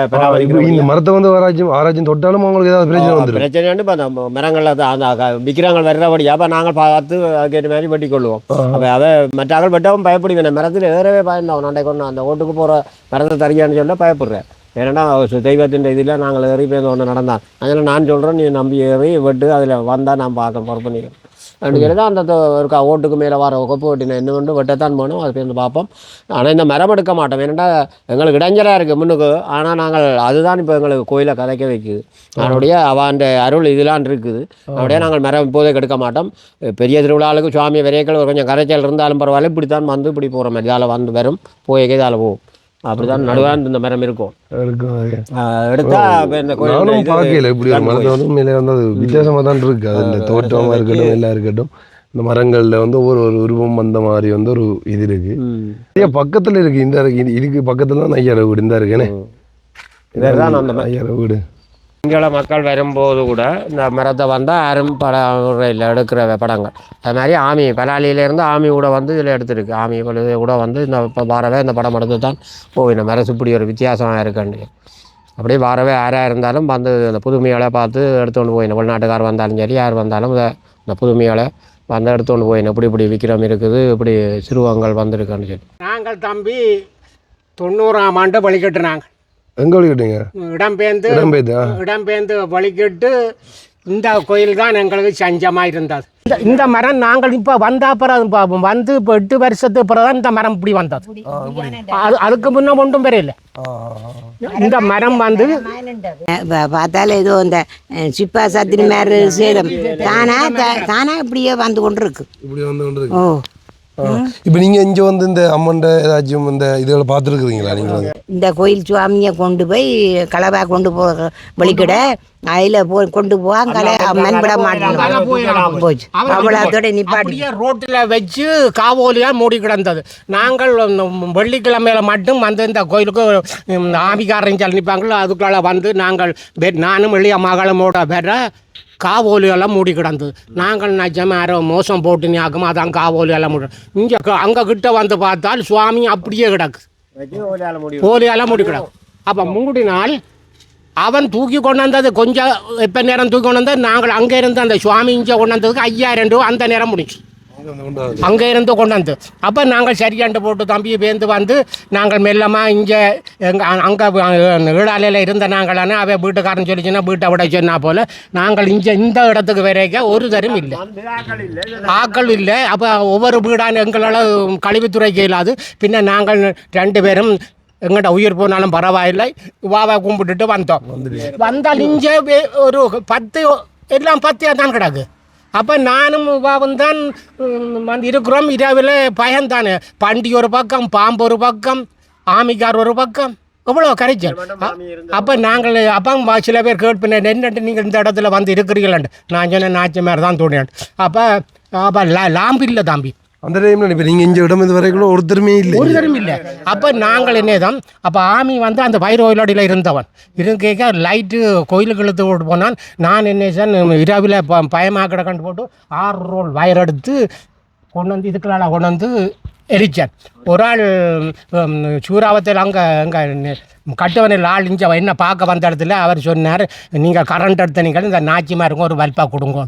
இந்த மரத்தை வந்து ஆராய்ச்சி தொட்டாலும் அவங்களுக்கு ஏதாவது பிரச்சனை வந்து பிரச்சனை இப்போ அந்த மரங்களில் தான் அந்த விற்கிறாங்க வர்றபடியா அப்போ நாங்கள் பார்த்து அதுக்கேற்ற மாதிரி வெட்டி கொள்வோம் அப்போ அதை மற்றாக்கள் வெட்டவும் பயப்படுவேன் மரத்தில் ஏறவே பயந்தோம் நாண்டை கொண்டு அந்த ஓட்டுக்கு போகிற மரத்தை தரியான்னு சொல்ல பயப்படுறேன் ஏன்னா தெய்வத்தின் இதில் நாங்கள் ஏறி போய் ஒன்று நடந்தான் அதில் நான் சொல்கிறேன் நீ நம்பி ஏறி வெட்டு அதில் வந்தால் நான் பார்க்க பொறுப்பு பண்ணிக்கிறேன் அப்படி சொல்லி தான் அந்த ஒரு ஓட்டுக்கு மேலே வர கொப்பு வெட்டின என்ன கொண்டு வெட்டத்தான் போனோம் அது போய் பார்ப்போம் ஆனால் இந்த மரம் எடுக்க மாட்டோம் ஏன்னா எங்களுக்கு இடைஞ்சலாக இருக்குது முன்னுக்கு ஆனால் நாங்கள் அதுதான் இப்போ எங்களுக்கு கோயிலை கதைக்க வைக்குது அதனுடைய அவன் அருள் இதெல்லாம் இருக்குது அப்படியே நாங்கள் மரம் இப்போதே எடுக்க மாட்டோம் பெரிய திருவிழாவுக்கு சுவாமி விரைக்கள் கொஞ்சம் கரைச்சல் இருந்தாலும் பரவாயில்ல இப்படி தான் வந்து இப்படி போகிற மாதிரி இதால் வந்து வரும் போய்க்கே இதால் போகும் அப்படிதான் நடுவான் இந்த மரம் இருக்கும் எடுத்தா இந்த நானும் பார்க்கல இப்படி ஒரு மரத்தை வந்து மேலே வந்து அது வித்தியாசமாக தான் இருக்கு அதில் தோட்டமாக இருக்கட்டும் எல்லாம் இருக்கட்டும் இந்த மரங்களில் வந்து ஒரு உருவம் அந்த மாதிரி வந்து ஒரு இது இருக்கு பக்கத்தில் இருக்கு இந்த இதுக்கு பக்கத்தில் தான் ஐயாயிரம் வீடு இந்த இருக்குன்னு இதுதான் அந்த ஐயாயிரம் வீடு இங்கே மக்கள் வரும்போது கூட இந்த மரத்தை வந்தால் யாரும் படம் எடுக்கிற படங்கள் அது மாதிரி பலாலியிலேருந்து ஆமி கூட வந்து இதில் எடுத்துருக்கு ஆமி கூட வந்து இந்த இப்போ வாரவே இந்த படம் எடுத்து தான் இந்த மரசு இப்படி ஒரு வித்தியாசமாக இருக்குன்னு அப்படியே வாரவே யாராக இருந்தாலும் வந்து இந்த புதுமைகளை பார்த்து எடுத்துகிட்டு போயிடணும் வெளிநாட்டுக்கார் வந்தாலும் சரி யார் வந்தாலும் இந்த புதுமைகளை வந்து எடுத்துகிட்டு போயிடணும் இப்படி விற்கிறோம் இருக்குது இப்படி சிறுவங்கள் வந்திருக்குன்னு சொல்லி நாங்கள் தம்பி 90ஆம் ஆண்டு வழிகட்டுனாங்க எங்கே வழிகட்டுங்க இடம்பெயர்ந்து வழிகட்டு இந்த கோயில் தான் எங்களுக்கு சஞ்சமாக இருந்தது இந்த மரம் நாங்கள் இப்போ வந்த அப்புறம் பார்ப்போம் வந்து இப்போ 8 வருஷத்துக்கு பிறகு தான் இந்த மரம் இப்படி வந்தது அதுக்கு முன்னே ஒன்றும் பெரியல இந்த மரம் வந்து பார்த்தாலும் ஏதோ இந்த சிப்பா சத்திரி மாதிரி சேதம் தானா இப்படியே வந்து கொண்டு இருக்கு ஓ இப்போ நீங்கள் இங்கே வந்து இந்த அம்மன்ட ஏதாச்சும் இந்த இதுகளை பார்த்துருக்குறீங்களா நீங்கள் வந்து? இந்த கோயில் சுவாமியை கொண்டு போய் களவா கொண்டு போ வெளிக்கிட அதில் கொண்டு போவாங்க அம்மன் விட மாட்டோம் போச்சு அவ்வளோத்தோட நிப்பாட்டி அப்படியே ரோட்டில் வச்சு காவோலியா மூடி கிடந்தது. நாங்கள் வெள்ளிக்கிழமையில மட்டும் வந்து இந்த கோயிலுக்கு ஆமிகாரன் சொல்லி நிற்பாங்களோ அதுக்குள்ள வந்து நாங்கள் நானும் வெளிய மகளமோட பெற காவோலியெல்லாம் மூடி கிடந்தது. நாங்கள் நிஜமாக யாரோ மோசம் போட்டு நீக்கும் அதான் காவோலியெல்லாம் மூடி. இங்கே அங்கே கிட்ட வந்து பார்த்தால் சுவாமி அப்படியே கிடக்கு, ஓலியால் மூடி கிடக்கு. அப்போ மூடினால் அவன் தூக்கி கொண்டு வந்தது கொஞ்சம் எப்போ நேரம் தூக்கி கொண்டு வந்தது. நாங்கள் அங்கே இருந்து அந்த சுவாமி இங்கே கொண்டு வந்ததுக்கு 5000 ரூபா அந்த நேரம் முடிச்சு அங்கே இருந்து கொண்டு வந்து. அப்போ நாங்கள் சரியாண்டு போட்டு தம்பி பேர்ந்து வந்து நாங்கள் மெல்லமாக இங்கே எங்கள் அங்கே ஈழாலையில் இருந்த நாங்களானே அவன் வீட்டுக்காரன் சொல்லிச்சுன்னா வீட்டை விட சொன்னா போல் நாங்கள் இங்கே இந்த இடத்துக்கு வரைக்கும் ஒரு தரம் இல்லை, ஆக்கள் இல்லை. அப்போ ஒவ்வொரு வீடான எங்களால் கழிவுத்துறைக்கு இல்லாது. பின்ன நாங்கள் 2 பேரும் எங்கிட்ட உயிர் போனாலும் பரவாயில்லை வாவை கும்பிட்டுட்டு வந்தோம். வந்தால் இங்கே ஒரு 10 எல்லாம் 10 தான் கிடக்கு. அப்போ நானும் வாவும் தான் வந்து இருக்கிறோம். இரவில் பயந்தானே, பண்டி ஒரு பக்கம், பாம்பு ஒரு பக்கம், ஆமிக்கார் ஒரு பக்கம், எவ்வளோ கரைச்சல். அப்போ நாங்கள் அப்போ சில பேர் கேட்பினேன் என்னட்டு நீங்கள் இந்த இடத்துல வந்து இருக்கிறீங்களான்ட்டு. நான் சொன்னேன் நாச்சி மாதிரி தான் தோணியான். அப்போ லாம்பு இல்லை தம்பி அந்த டைமில் இப்போ நீங்கள் இந்த இடம் இது வரைக்கும் ஒருத்தருமே இல்லை, ஒரு தரம் இல்லை. அப்போ நாங்கள் என்னதான் அப்போ ஆமி வந்து அந்த வைரோயிலடியில் இருந்தவன் இருக்க லைட்டு கோயிலுக்கு இழுத்து போட்டு போனான். நான் என்ன சார் இரவில் பயமாக கிடக்கண்டு போட்டு 6 ரோல் வயர் எடுத்து கொண்டு வந்து இதுக்குள்ள கொண்டு வந்து எரிச்சான். ஒரு ஆள் சூறாவத்தில் அங்கே கட்டுவனில் ஆள் இங்கே என்ன பார்க்க வந்த இடத்துல அவர் சொன்னார், நீங்கள் கரண்ட் எடுத்த நீங்கள் இந்த நாச்சிமா இருக்கும் ஒரு வல்பா கொடுங்க.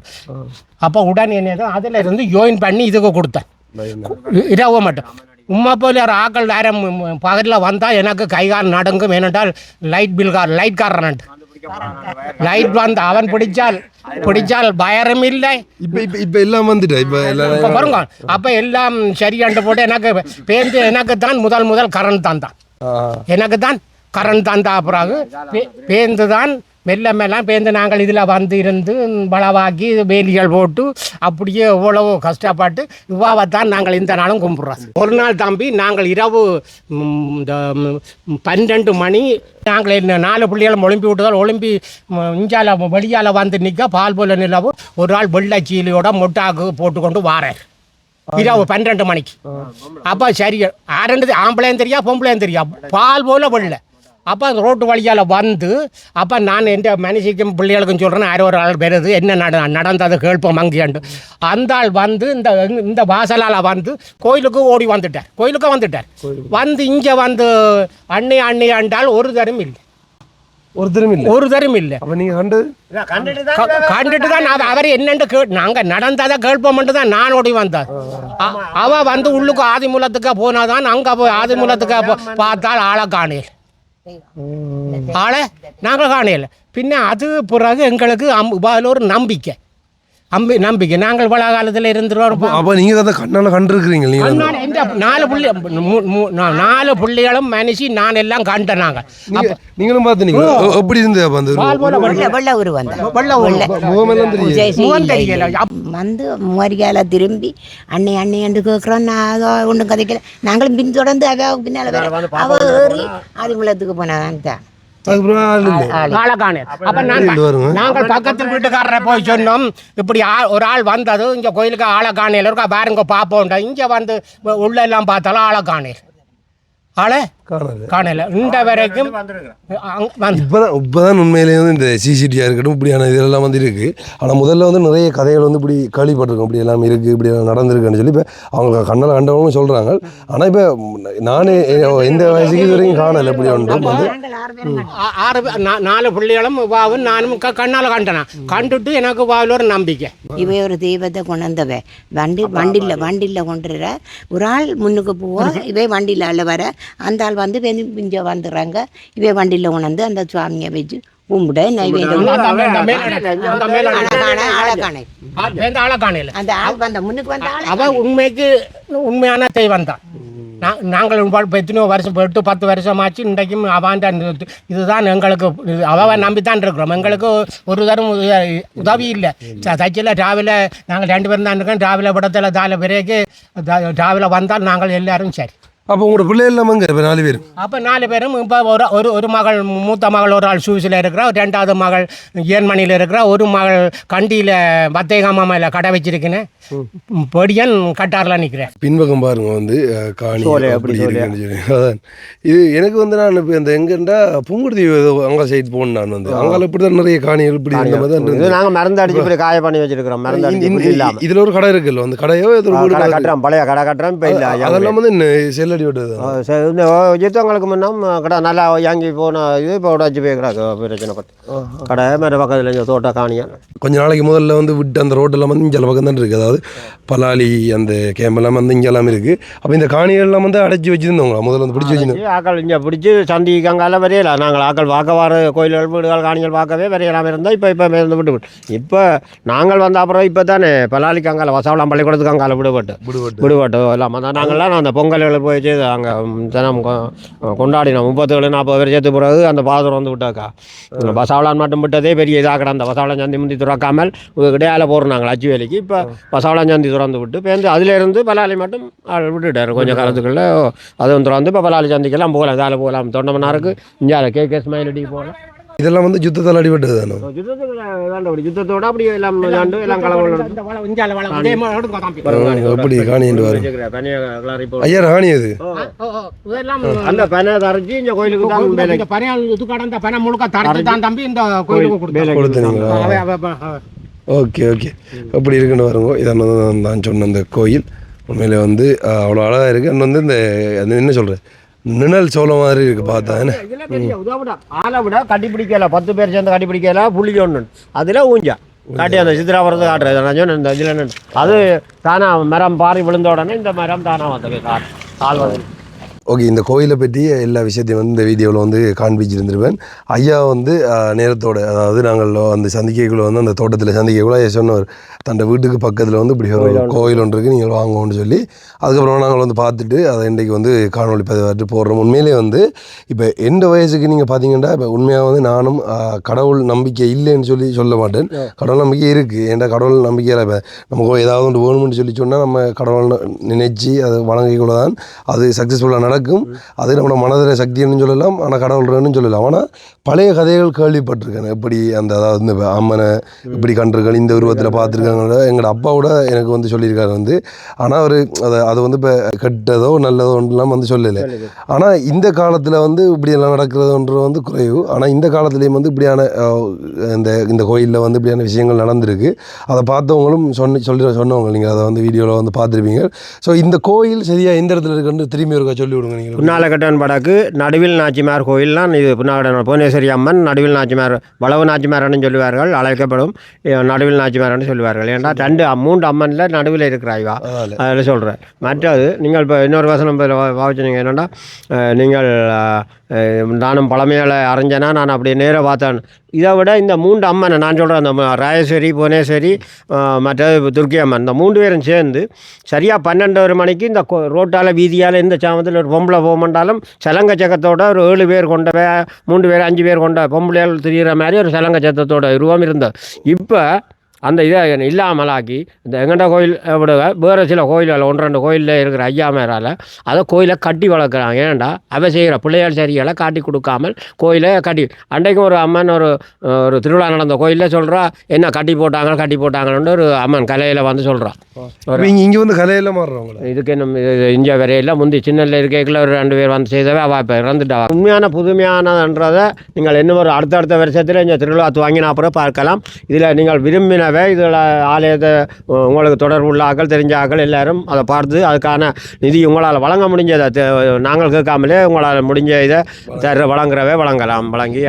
அப்போ உடனே என்னதான் அதில் இருந்து ஜாயின் பண்ணி இதுக்கு கொடுத்தேன் இரவு மட்டும். உம்மா போல ஒரு ஆக்கள் நேரம் பகலில் வந்தால் எனக்கு கைகால் நடுங்கும். ஏனென்றால் லைட் காரன்ட்டு லைட் வந்து அவன் பிடிச்சால் பயரும் இல்லை. இப்போ எல்லாம் வந்துட்டு இப்போ பாருங்க. அப்போ எல்லாம் சரியாண்டு போட்டு எனக்கு தான் முதல் கரண்ட் தான் எனக்கு தான் கரண்ட் தந்தா. பிறகு பேந்து தான் மெல்ல பேந்து நாங்கள் இதில் வந்து இருந்து வளவாக்கி வேலிகள் போட்டு அப்படியே எவ்வளவோ கஷ்டப்பட்டு இவ்வாவத்தான் நாங்கள் இந்த நாளும் கும்பிட்றோம். ஒரு நாள் தம்பி நாங்கள் இரவு இந்த 12 மணி நாங்கள் 4 பிள்ளைகளும் ஒலிம்பி விட்டுதால் ஒலிம்பி இஞ்சால வெளியால் வந்து நிற்க பால் போல நிலவு ஒரு ஆள் வெள்ளைச்சீலியோட மொட்டாக்கு போட்டுக்கொண்டு வாரேன் இரவு 12 மணிக்கு. அப்போ சரி ஆரண்டு ஆம்பளையும் தெரியா பொம்பளையும் தெரியா பால் போல வெள்ளை. அப்போ அந்த ரோட்டு வழியால் வந்து அப்போ நான் என் மனுஷிக்கும் பிள்ளைகளுக்கும் சொல்கிறேன் யாரோ ஒரு ஆள் வருது என்ன நடந்தது கேட்போம் அங்கேயாண்டு. அந்த ஆள் வந்து இந்த வாசலால் வந்து கோயிலுக்கு ஓடி வந்துட்டார். வந்து இங்கே வந்து அண்ணி ஆண்டால் ஒரு தரம் இல்லை, ஒரு தரம் இல்லை. அப்போ நீங்கள் கண்டுட்டு தான் அவர் என்னென்று நாங்கள் நடந்ததை கேட்போம்ட்டு தான் நான் ஓடி வந்தேன். அவள் வந்து உள்ளுக்கு ஆதிமூலத்துக்கு போனாதான் அங்கே போய் ஆதிமூலத்துக்கு பார்த்தால் ஆளை காணேன், ஆளை நாங்கள் காணையில். பின்ன அது பிறகு எங்களுக்கு ஒரு நம்பிக்கை நாங்கள் பல காலத்தில் இருந்துருவோம். அப்போ நீங்கள் அதை கண்ணால் கண்டிருக்கிறீங்க? நீங்கள் 4 பிள்ளைகளும் மனுஷி நான் எல்லாம் கண்டேன். நாங்கள் நீங்களும் பார்த்து எப்படி இருந்தது? வந்து முகரிகால திரும்பி அண்ணி என்று கேட்குறோம். நான் அதோ ஒன்றும் கதைக்கல. நாங்களும் பின் தொடர்ந்து அவள் பின்னால் அவ ஏறி ஆதிமூலத்துக்கு போனாதான் தான் நாங்கள் பக்கத்து வீட்டுக்காரரை போய் சொன்னோம் இப்படி ஒரு ஆள் வந்தது இங்க கோயிலுக்கு ஆளை காணையில் இருக்கா பாருங்க பாப்போம். இங்க வந்து உள்ள எல்லாம் பார்த்தாலும் ஆளை காணல இந்த வரைக்கும். இப்போதான் உண்மையிலேயே வந்து இந்த சிசிடிவியாக இருக்கட்டும் இப்படியான இதெல்லாம் வந்து இருக்குது. ஆனால் முதல்ல வந்து நிறைய கதைகள் வந்து இப்படி கேள்விப்பட்டிருக்கோம், இப்படி எல்லாம் இருக்குது, இப்படி எல்லாம் நடந்திருக்குன்னு சொல்லி இப்போ அவங்க கண்ணால் கண்டவங்களும் சொல்கிறாங்க. ஆனால் இப்போ நானே எந்த வயசுக்கு இது வரைக்கும் காணலை. இப்படி ஒன்று வந்து 4 பிள்ளைகளும் வாவும் நானும் கண்ணால் கண்டுட்டு எனக்கு வாவில் ஒரு நம்பிக்கை. இவை ஒரு தெய்வத்தை கொண்டு வந்தவ வண்டியில் கொண்டுற ஒரு ஆள் முன்னுக்கு போவோம். இவை வண்டியில் வர அந்த ஆள் வந்து இங்கே வந்துடுறாங்க. இவை வண்டியில் உணர்ந்து அந்த சுவாமியை வச்சு கும்பிட நைவேத்தியம் அந்த ஆள் வந்த முன்னுக்கு வந்த அவ உண்மையான தெய்வம் தான். நாங்கள் இப்போ எத்தனையோ வருஷம் 8-10 வருஷமாச்சு. இன்றைக்கும் அவாண்ட இதுதான் எங்களுக்கு அவன் நம்பித்தான் இருக்கிறோம். எங்களுக்கு ஒரு தரம் உதவி இல்லை. சைக்கிளில் டிராவலில் நாங்கள் 2 பேரும் தான் இருக்கோம். டிராவலில் படத்தில் தால பிறகு டிராவலில் வந்தால் நாங்கள் எல்லாரும் சரி. அப்போ உங்களோட பிள்ளை இல்லாமங்க இப்போ 4 பேரும்? அப்போ 4 பேரும் இப்போ ஒரு மகள், மூத்த மகள் ஒரு ஆள் சூஸில் இருக்கிறா, 2வது மகள் ஏன்மணியில் இருக்கிறா, ஒரு மகள் கண்டியில் பத்தேகாமாமையில் கடை வச்சிருக்கேன்னு பொடியன் கட்டாரில் நிற்கிறேன். பின்பக்கம் பாருங்க வந்து காணி அப்படி இருக்குன்னு சொல்லி. அதான் இது எனக்கு வந்து நான் இப்போ இந்த எங்கன்னா புங்குடுதி அங்கே சைடு போகணும். நான் வந்து அங்கே இப்படி தான் நிறைய காணிகள் இப்படி இருந்த மாதிரி தான் நாங்கள் மருந்து அடிச்சு இப்படி காய பண்ணி வச்சிருக்கிறோம். மருந்து அடிச்சு இதில் ஒரு கடை இருக்குல்ல, அந்த கடையோ கட்டுறோம், பழைய கடை கட்டுறோம். இப்போ இல்லை அதெல்லாம் வந்து செல்லடி விட்டது. யுத்தங்களுக்கு முன்னும் கடை நல்லா வாங்கி போன இது இப்போ உடச்சி போய் கிடக்கு பிரச்சனை பட்டு கடை மேலே பக்கத்தில் தோட்ட காணியா. கொஞ்ச நாளைக்கு முதல்ல வந்து விட்டு அந்த ரோட்டெல்லாம் வந்து இங்கே பக்கம் தான் இருக்குது. அதாவது பலாலி அந்த கேம்பெல்லாம் வந்து இங்கெல்லாம் இருக்குது. அப்போ இந்த காணிகள்லாம் வந்து அடைச்சி வச்சுருந்தவங்களா முதல்ல வந்து பிடிச்சி வச்சுருந்தோம். ஆக்கள் இங்கே பிடிச்சி சந்திக்காங்கால வரையல நாங்கள் ஆக்கள் பார்க்க வர கோயில்கள் வீடுகள் காணிகள் பார்க்கவே வரையலாமல் இருந்தால் இப்போ இருந்து விட்டு இப்போ நாங்கள் வந்த அப்புறம் இப்போ தானே பலாலிக்கு அங்கால வசவலாம் பள்ளிக்கூடத்துக்கு அங்கால விடுபட்டு இல்லாமல் தான் நாங்கள்லாம் அந்த பொங்கல்கள் போய் செய்து அங்கே தினம் கொண்டாடினோம். 37-40 பேர் சேர்த்து பிறகு அந்த பாதூரம் வந்து விட்டாக்கா பசாவளான் மட்டும் விட்டதே பெரிய இதாக அந்த பசாவளம் சந்தி முந்தி துறக்காமல் இடையால போடுறாங்க அச்சு வேலைக்கு. இப்போ பசாவளம் சந்தி திறந்து விட்டு பேருந்து அதிலேருந்து பலாலி மட்டும் விட்டுட்டார் கொஞ்சம் காலத்துக்குள்ள. அதுவும் திறந்து இப்போ பலாலி சந்திக்கெல்லாம் போகலாம், இதால் போகலாம், தொண்டமனாருக்கு இங்கே கே ஸ்மைலடி போகலாம். இதெல்லாம் வந்து யுத்தத்தால் அடிபட்டது தானே? யுத்தத்தோட அப்படி எல்லாம் அப்படி காணிட்டு வரும். ஐயா ராணி அது அந்த பனை தரைச்சி இந்த கோயிலுக்கு கொடுத்தீங்களா? Okay okay. அப்படி இருக்குன்னு வருங்க. இதான் நான் சொன்ன அந்த கோயில் உண்மையில வந்து அவ்வளோ அழகாக இருக்குது. அண்ட் வந்து இந்த என்ன சொல்கிறேன் நிழல் சோளம் மாதிரி இருக்குது பார்த்தா. ஆளை விட கட்டி பிடிக்கல 10 பேர் சேர்ந்து கட்டி பிடிக்கல புள்ளி ஒன்று அதில் ஊஞ்சா காட்டி அந்த சித்திராபுரத்தை காட்டுறது நான் சொன்னேன். இந்த இதில் அது தானா மரம் பாரி விழுந்த உடனே இந்த மரம் தானா வந்தது ஆள் வந்து. ஓகே, இந்த கோயிலை பற்றி எல்லா விஷயத்தையும் வந்து இந்த வீடியோவில் வந்து காண்பிச்சிருந்துருவேன். ஐயா வந்து நேரத்தோடு, அதாவது நாங்கள் அந்த சந்திக்கைக்குள்ளே வந்து அந்த தோட்டத்தில் சந்திக்கைக்குள்ளே ஐயா சொன்னவர் தன் வீட்டுக்கு பக்கத்தில் வந்து இப்படி ஒரு கோயில் ஒன்று இருக்குது, நீங்கள் வாங்கன்னு சொல்லி அதுக்கப்புறம் நாங்கள் வந்து பார்த்துட்டு அதை இன்றைக்கு வந்து காணொலி பதிவாட்டு போடுறோம். உண்மையிலே வந்து இப்போ எந்த வயசுக்கு நீங்கள் பார்த்தீங்கன்னா இப்போ உண்மையாக வந்து நானும் கடவுள் நம்பிக்கை இல்லைன்னு சொல்லி சொல்ல மாட்டேன். கடவுள் நம்பிக்கை இருக்குது. ஏன்டா கடவுள் நம்பிக்கையில் இப்போ நமக்கு ஏதாவது ஒன்று வேணும்னு சொல்லி சொன்னால் நம்ம கடவுள் நினைச்சு அதை வழங்கிக்குள்ள தான் அது சக்ஸஸ்ஃபுல்லாக நடக்கும். அது நம்மளோட மனதில் சக்தின்னு சொல்லலாம், ஆனால் கடவுள்னு சொல்லலாம். ஆனால் பழைய கதைகள் கேள்விப்பட்டிருக்கேன். எப்படி அந்த அதாவது இந்த அம்மனை இப்படி கன்றுகள் இந்த உருவத்தில் பார்த்துருக்காங்க. எங்களோட அப்பாவோட எனக்கு வந்து சொல்லியிருக்காரு வந்து. ஆனால் அவர் அது வந்து இப்போ கெட்டதோ நல்லதோ ஒன்றுலாம் வந்து சொல்லலை. ஆனால் இந்த காலத்தில் வந்து இப்படியெல்லாம் நடக்கிறதுன்றது வந்து குறைவு. ஆனால் இந்த காலத்துலேயும் வந்து இப்படியான இந்த கோயிலில் வந்து இப்படியான விஷயங்கள் நடந்திருக்கு. அதை பார்த்தவங்களும் சொன்னவங்க நீங்கள் அதை வந்து வீடியோவில் வந்து பார்த்துருப்பீங்க. ஸோ இந்த கோயில் சரியாக எந்த இடத்துல இருக்குன்னு திரும்பி ஒருக்கா சொல்லி விடுங்க. நீங்கள் புன்னாலக்கட்டன் படக்கு நடுவில் நாச்சிமார் கோயில்லாம் இது புன்னாலக்கட்டன் புவனேஸ்வரி அம்மன் நடுவில் நாச்சிமார் வளவு நாச்சிமாரன்னு சொல்லுவார்கள், அழைக்கப்படும் நடுவில் நாச்சிமாரன்னு சொல்லுவார்கள். ஏன்னா 2-3 அம்மனில் நடுவில் இருக்கிறாய்வா அதில் சொல்கிறேன். மற்றது நீங்கள் இப்போ இன்னொரு வசனம் பாவிச்சிங்க என்னென்னா, நீங்கள் நானும் பழமையால் அறிஞ்சேன்னா நான் அப்படியே நேராக பார்த்தேன். இதை விட இந்த 3 அம்மனை நான் சொல்கிறேன், அந்த ராயேஸ்வரி புவனேஸ்வரி மற்றது துர்க்கி அம்மன், இந்த 3 பேரும் சேர்ந்து சரியாக 12 மணிக்கு இந்த ரோட்டால் வீதியால் இந்த சாமத்தில் ஒரு பொம்பளை போகமாட்டாலும் சலங்க சக்கத்தோட ஒரு 7 பேர் கொண்ட 3 பேர் 5 பேர் கொண்ட பொம்பளையால் தெரிகிற மாதிரி ஒரு சலங்க சத்தத்தோட உருவம் இருந்தது. இப்போ அந்த இதை இல்லாமலாக்கி இந்த எங்கண்ட கோயில் விட வேறு சில கோயில்கள் 1-2 கோயிலில் இருக்கிற ஐயா மேரால் அதை கோயிலை கட்டி வளர்க்குறாங்க. ஏன்டா அவ செய்கிற பிள்ளையால் சரிகளை காட்டி கொடுக்காமல் கோயிலை கட்டி. அன்றைக்கும் ஒரு அம்மன் ஒரு திருவிழா நடந்த கோயிலில் சொல்கிறா, என்ன கட்டி போட்டாங்கன்னு ஒரு அம்மன் கலையில் வந்து சொல்கிறான். இங்கே வந்து கலையில் மாறுறவங்க இதுக்கு இன்னும் இங்கே வரையில் முந்தி சின்னல இருக்கைக்குள்ள ஒரு 2 பேர் வந்து செய்தவே அவள் இப்போ இறந்துட்டா. உண்மையான புதுமையானதுன்றதை நீங்கள் இன்னும் ஒரு அடுத்த வருஷத்தில் இங்கே திருவிழா துவங்கின அப்புறம் பார்க்கலாம். இதில் நீங்கள் விரும்பின இதில் ஆலயத்தை உங்களுக்கு தொடர்புள்ள ஆக்கள் தெரிஞ்ச ஆக்கள் எல்லாரும் அதை பார்த்து அதுக்கான நிதி உங்களால் வழங்க முடிஞ்சதை நாங்கள் கேட்காமலே உங்களால் முடிஞ்ச இதை வழங்குறவே வழங்கலாம். வழங்கி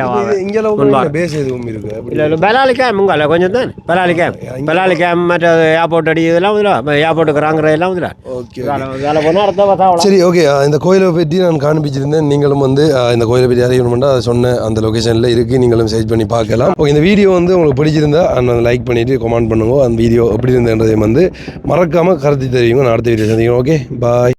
பெலாலி கேம் உங்களை கொஞ்சம் தான் பெலாலி கேம் மற்ற ஏர்போர்ட் அடி இதெல்லாம் ஏர்போர்ட்டுக்கு ராங்கிற எல்லாம் வேலை போனால் அடுத்த. சரி, ஓகே. இந்த கோயிலை பற்றி நான் காண்பிச்சிருந்தேன். நீங்களும் வந்து இந்த கோயிலை பற்றி அறியணும்னா அதை சொன்ன அந்த லொக்கேஷனில் இருக்குது, நீங்களும் சர்ச் பண்ணி பார்க்கலாம். ஓகே, இந்த வீடியோ வந்து உங்களுக்கு பிடிச்சிருந்தா லைக் பண்ணிவிட்டு கமெண்ட் பண்ணுங்க. அந்த வீடியோ எப்படி இருந்ததுன்றதையும் வந்து மறக்காமல் கருத்து தெரிவிங்க. நான் அடுத்த வீடியோ சந்திக்கிறேன். ஓகே, பாய்.